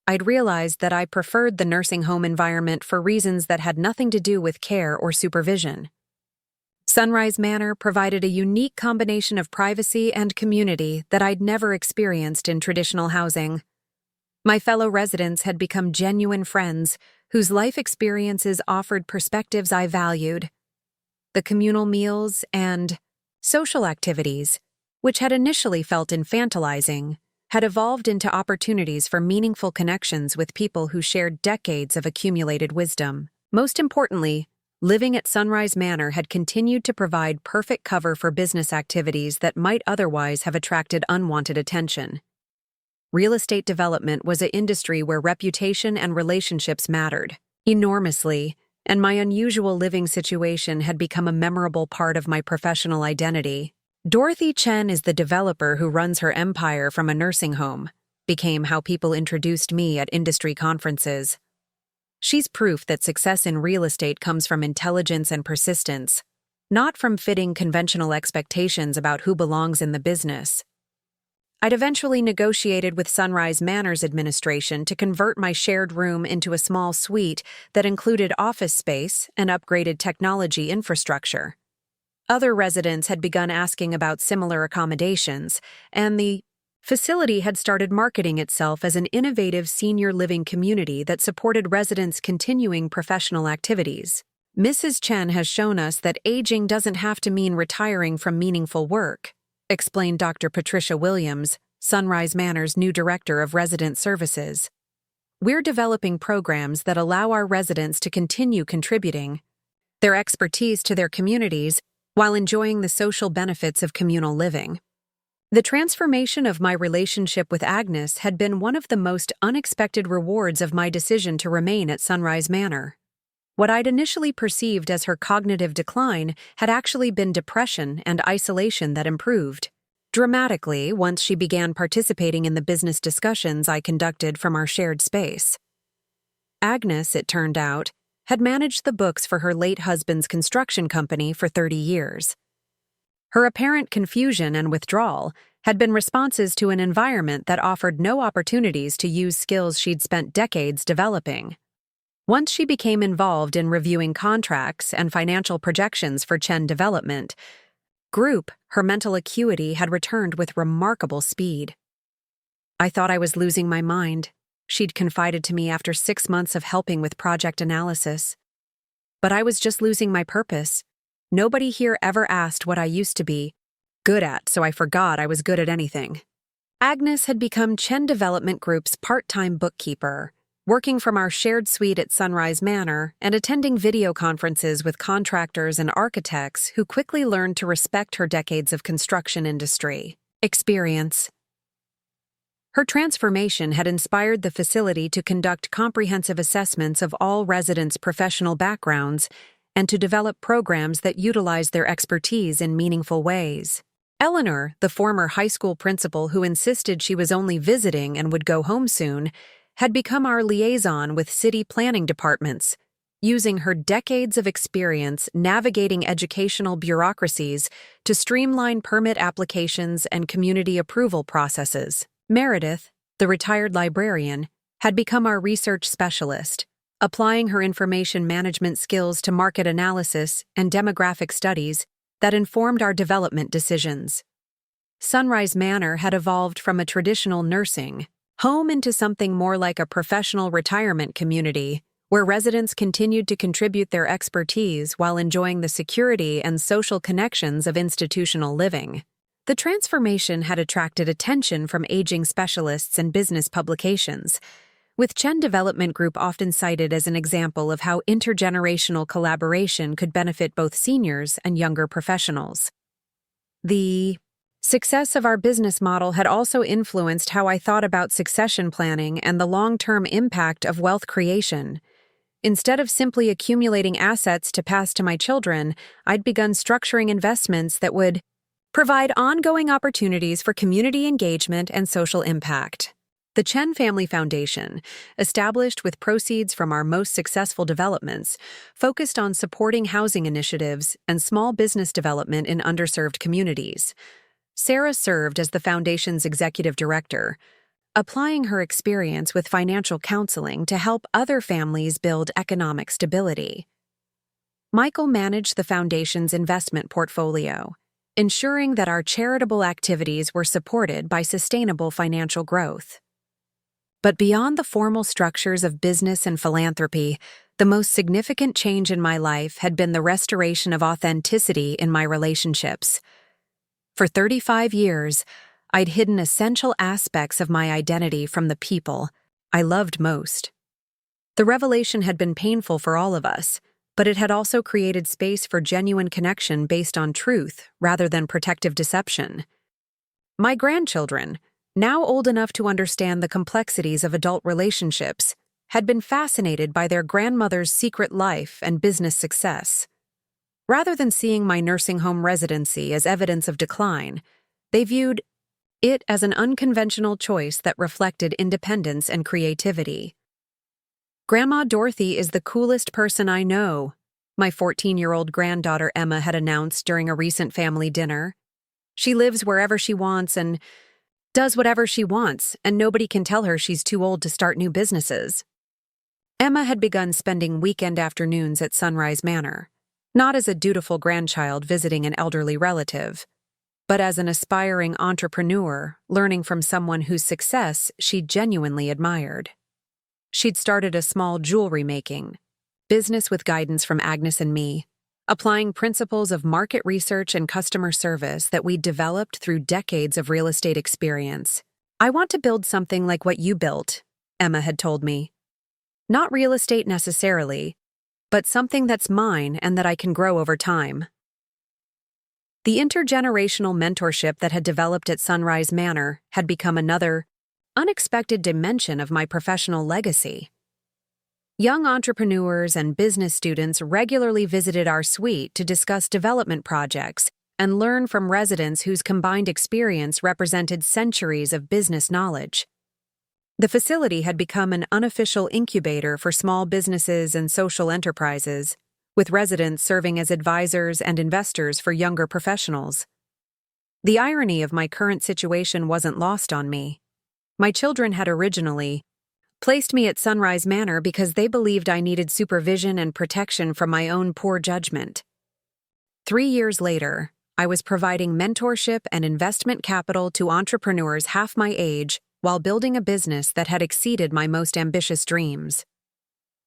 I'd realized that I preferred the nursing home environment for reasons that had nothing to do with care or supervision. Sunrise Manor provided a unique combination of privacy and community that I'd never experienced in traditional housing. My fellow residents had become genuine friends whose life experiences offered perspectives I valued. The communal meals and social activities, which had initially felt infantilizing, had evolved into opportunities for meaningful connections with people who shared decades of accumulated wisdom. Most importantly, living at Sunrise Manor had continued to provide perfect cover for business activities that might otherwise have attracted unwanted attention. Real estate development was an industry where reputation and relationships mattered enormously, and my unusual living situation had become a memorable part of my professional identity. Dorothy Chen is the developer who runs her empire from a nursing home, became how people introduced me at industry conferences. She's proof that success in real estate comes from intelligence and persistence, not from fitting conventional expectations about who belongs in the business. I'd eventually negotiated with Sunrise Manor's administration to convert my shared room into a small suite that included office space and upgraded technology infrastructure. Other residents had begun asking about similar accommodations, and the facility had started marketing itself as an innovative senior living community that supported residents' continuing professional activities. Mrs. Chen has shown us that aging doesn't have to mean retiring from meaningful work, explained Dr. Patricia Williams, Sunrise Manor's new Director of Resident Services. We're developing programs that allow our residents to continue contributing their expertise to their communities while enjoying the social benefits of communal living. The transformation of my relationship with Agnes had been one of the most unexpected rewards of my decision to remain at Sunrise Manor. What I'd initially perceived as her cognitive decline had actually been depression and isolation that improved dramatically once she began participating in the business discussions I conducted from our shared space. Agnes, it turned out, had managed the books for her late husband's construction company for 30 years. Her apparent confusion and withdrawal had been responses to an environment that offered no opportunities to use skills she'd spent decades developing. Once she became involved in reviewing contracts and financial projections for Chen Development Group, her mental acuity had returned with remarkable speed. I thought I was losing my mind, she'd confided to me after 6 months of helping with project analysis. But I was just losing my purpose. Nobody here ever asked what I used to be good at, so I forgot I was good at anything. Agnes had become Chen Development Group's part-time bookkeeper, working from our shared suite at Sunrise Manor and attending video conferences with contractors and architects who quickly learned to respect her decades of construction industry experience. Her transformation had inspired the facility to conduct comprehensive assessments of all residents' professional backgrounds and to develop programs that utilize their expertise in meaningful ways. Eleanor, the former high school principal who insisted she was only visiting and would go home soon, had become our liaison with city planning departments, using her decades of experience navigating educational bureaucracies to streamline permit applications and community approval processes. Meredith, the retired librarian, had become our research specialist, applying her information management skills to market analysis and demographic studies that informed our development decisions. Sunrise Manor had evolved from a traditional nursing home into something more like a professional retirement community, where residents continued to contribute their expertise while enjoying the security and social connections of institutional living. The transformation had attracted attention from aging specialists and business publications, with Chen Development Group often cited as an example of how intergenerational collaboration could benefit both seniors and younger professionals. The success of our business model had also influenced how I thought about succession planning and the long-term impact of wealth creation. Instead of simply accumulating assets to pass to my children, I'd begun structuring investments that would provide ongoing opportunities for community engagement and social impact. The Chen Family Foundation, established with proceeds from our most successful developments, focused on supporting housing initiatives and small business development in underserved communities. Sarah served as the foundation's executive director, applying her experience with financial counseling to help other families build economic stability. Michael managed the foundation's investment portfolio, ensuring that our charitable activities were supported by sustainable financial growth. But beyond the formal structures of business and philanthropy, the most significant change in my life had been the restoration of authenticity in my relationships. For 35 years, I'd hidden essential aspects of my identity from the people I loved most. The revelation had been painful for all of us, but it had also created space for genuine connection based on truth rather than protective deception. My grandchildren, now old enough to understand the complexities of adult relationships, had been fascinated by their grandmother's secret life and business success. Rather than seeing my nursing home residency as evidence of decline, they viewed it as an unconventional choice that reflected independence and creativity. "Grandma Dorothy is the coolest person I know," my 14-year-old granddaughter Emma had announced during a recent family dinner. "She lives wherever she wants and does whatever she wants, and nobody can tell her she's too old to start new businesses." Emma had begun spending weekend afternoons at Sunrise Manor, not as a dutiful grandchild visiting an elderly relative, but as an aspiring entrepreneur learning from someone whose success she genuinely admired. She'd started a small jewelry-making business with guidance from Agnes and me, applying principles of market research and customer service that we'd developed through decades of real estate experience. "I want to build something like what you built," Emma had told me. "Not real estate necessarily, but something that's mine and that I can grow over time." The intergenerational mentorship that had developed at Sunrise Manor had become another unexpected dimension of my professional legacy. Young entrepreneurs and business students regularly visited our suite to discuss development projects and learn from residents whose combined experience represented centuries of business knowledge. The facility had become an unofficial incubator for small businesses and social enterprises, with residents serving as advisors and investors for younger professionals. The irony of my current situation wasn't lost on me. My children had originally placed me at Sunrise Manor because they believed I needed supervision and protection from my own poor judgment. 3 years later, I was providing mentorship and investment capital to entrepreneurs half my age while building a business that had exceeded my most ambitious dreams.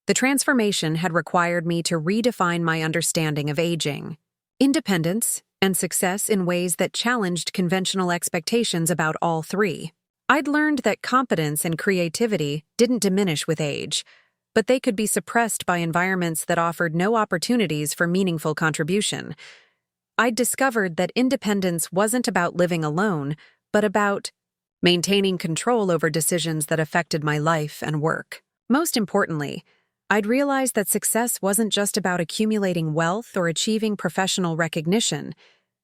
The transformation had required me to redefine my understanding of aging, independence, and success in ways that challenged conventional expectations about all three. I'd learned that competence and creativity didn't diminish with age, but they could be suppressed by environments that offered no opportunities for meaningful contribution. I'd discovered that independence wasn't about living alone, but about maintaining control over decisions that affected my life and work. Most importantly, I'd realized that success wasn't just about accumulating wealth or achieving professional recognition,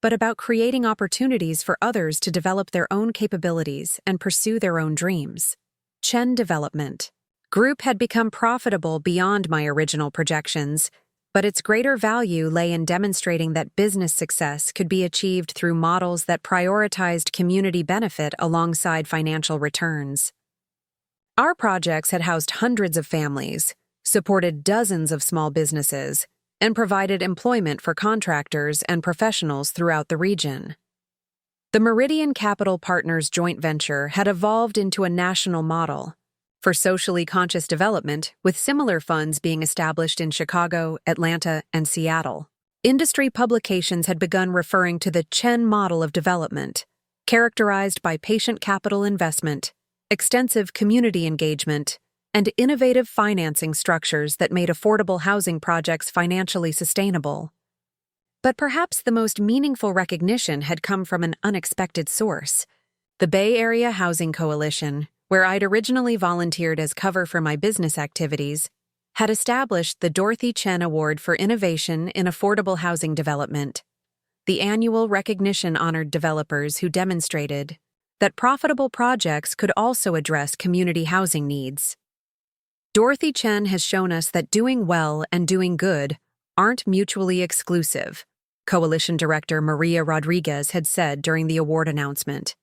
but about creating opportunities for others to develop their own capabilities and pursue their own dreams. Chen Development Group had become profitable beyond my original projections, but its greater value lay in demonstrating that business success could be achieved through models that prioritized community benefit alongside financial returns. Our projects had housed hundreds of families, supported dozens of small businesses, and provided employment for contractors and professionals throughout the region. The Meridian Capital Partners joint venture had evolved into a national model for socially conscious development, with similar funds being established in Chicago, Atlanta, and Seattle. Industry publications had begun referring to the Chen model of development, characterized by patient capital investment, extensive community engagement, and innovative financing structures that made affordable housing projects financially sustainable. But perhaps the most meaningful recognition had come from an unexpected source: the Bay Area Housing Coalition, where I'd originally volunteered as cover for my business activities, had established the Dorothy Chen Award for Innovation in Affordable Housing Development. The annual recognition honored developers who demonstrated that profitable projects could also address community housing needs. Dorothy Chen has shown us that doing well and doing good aren't mutually exclusive, Coalition Director Maria Rodriguez had said during the award announcement.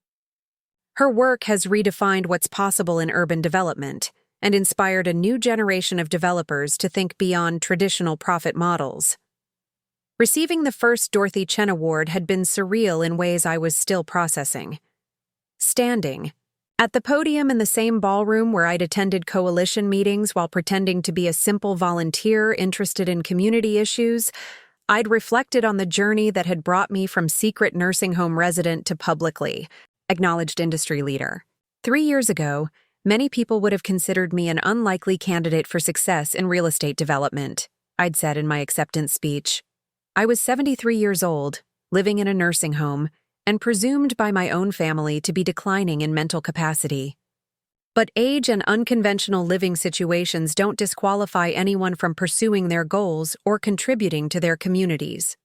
Her work has redefined what's possible in urban development and inspired a new generation of developers to think beyond traditional profit models. Receiving the first Dorothy Chen Award had been surreal in ways I was still processing. Standing at the podium in the same ballroom where I'd attended coalition meetings while pretending to be a simple volunteer interested in community issues, I'd reflected on the journey that had brought me from secret nursing home resident to publicly acknowledged industry leader. 3 years ago, many people would have considered me an unlikely candidate for success in real estate development, I'd said in my acceptance speech. I was 73 years old, living in a nursing home, and presumed by my own family to be declining in mental capacity. But age and unconventional living situations don't disqualify anyone from pursuing their goals or contributing to their communities.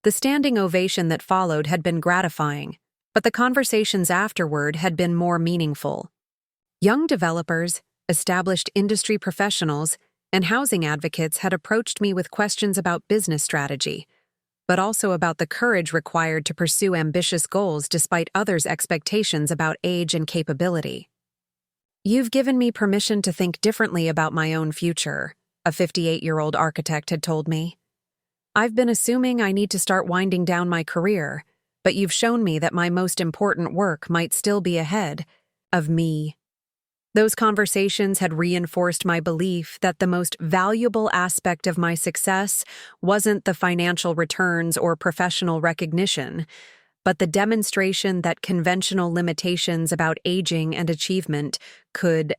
The standing ovation that followed had been gratifying, but the conversations afterward had been more meaningful. Young developers, established industry professionals, and housing advocates had approached me with questions about business strategy, but also about the courage required to pursue ambitious goals despite others' expectations about age and capability. "You've given me permission to think differently about my own future," a 58-year-old architect had told me. "I've been assuming I need to start winding down my career, but you've shown me that my most important work might still be ahead of me." Those conversations had reinforced my belief that the most valuable aspect of my success wasn't the financial returns or professional recognition, but the demonstration that conventional limitations about aging and achievement could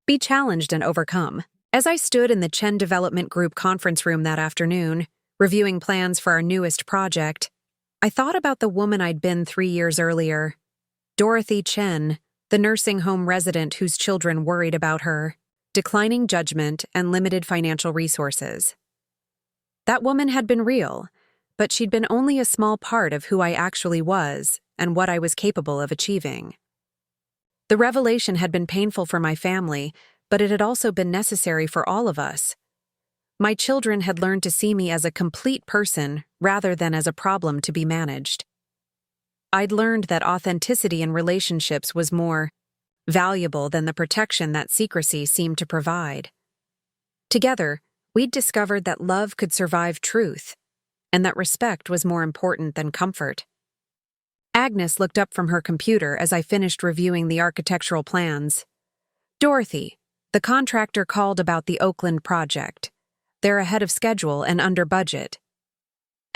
be challenged and overcome. As I stood in the Chen Development Group conference room that afternoon, reviewing plans for our newest project, I thought about the woman I'd been 3 years earlier, Dorothy Chen, the nursing home resident whose children worried about her, declining judgment, and limited financial resources. That woman had been real, but she'd been only a small part of who I actually was and what I was capable of achieving. The revelation had been painful for my family, but it had also been necessary for all of us. My children had learned to see me as a complete person rather than as a problem to be managed. I'd learned that authenticity in relationships was more valuable than the protection that secrecy seemed to provide. Together, we'd discovered that love could survive truth, and that respect was more important than comfort. Agnes looked up from her computer as I finished reviewing the architectural plans. "Dorothy, the contractor called about the Oakland project. They're ahead of schedule and under budget."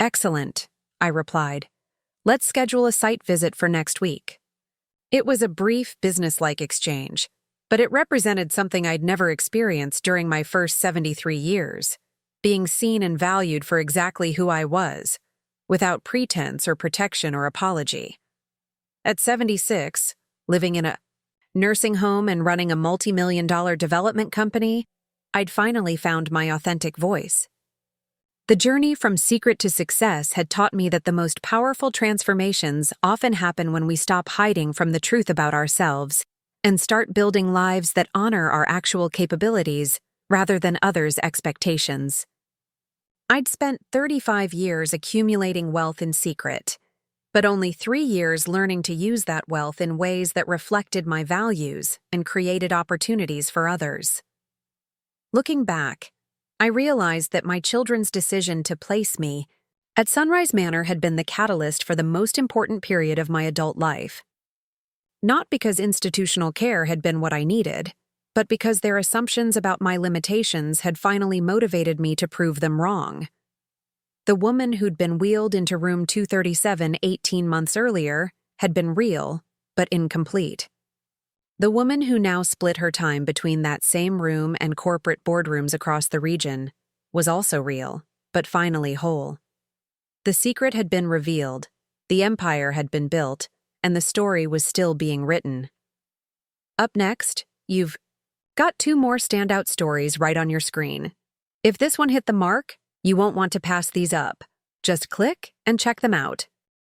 "Excellent," I replied. "Let's schedule a site visit for next week." It was a brief, businesslike exchange, but it represented something I'd never experienced during my first 73 years, being seen and valued for exactly who I was, without pretense or protection or apology. At 76, living in a nursing home and running a multi-million-dollar development company, I'd finally found my authentic voice. The journey from secret to success had taught me that the most powerful transformations often happen when we stop hiding from the truth about ourselves and start building lives that honor our actual capabilities rather than others' expectations. I'd spent 35 years accumulating wealth in secret, but only 3 years learning to use that wealth in ways that reflected my values and created opportunities for others. Looking back, I realized that my children's decision to place me at Sunrise Manor had been the catalyst for the most important period of my adult life. Not because institutional care had been what I needed, but because their assumptions about my limitations had finally motivated me to prove them wrong. The woman who'd been wheeled into room 237 18 months earlier had been real, but incomplete. The woman who now split her time between that same room and corporate boardrooms across the region was also real, but finally whole. The secret had been revealed, the empire had been built, and the story was still being written. Up next, you've got 2 more standout stories right on your screen. If this one hit the mark, you won't want to pass these up. Just click and check them out.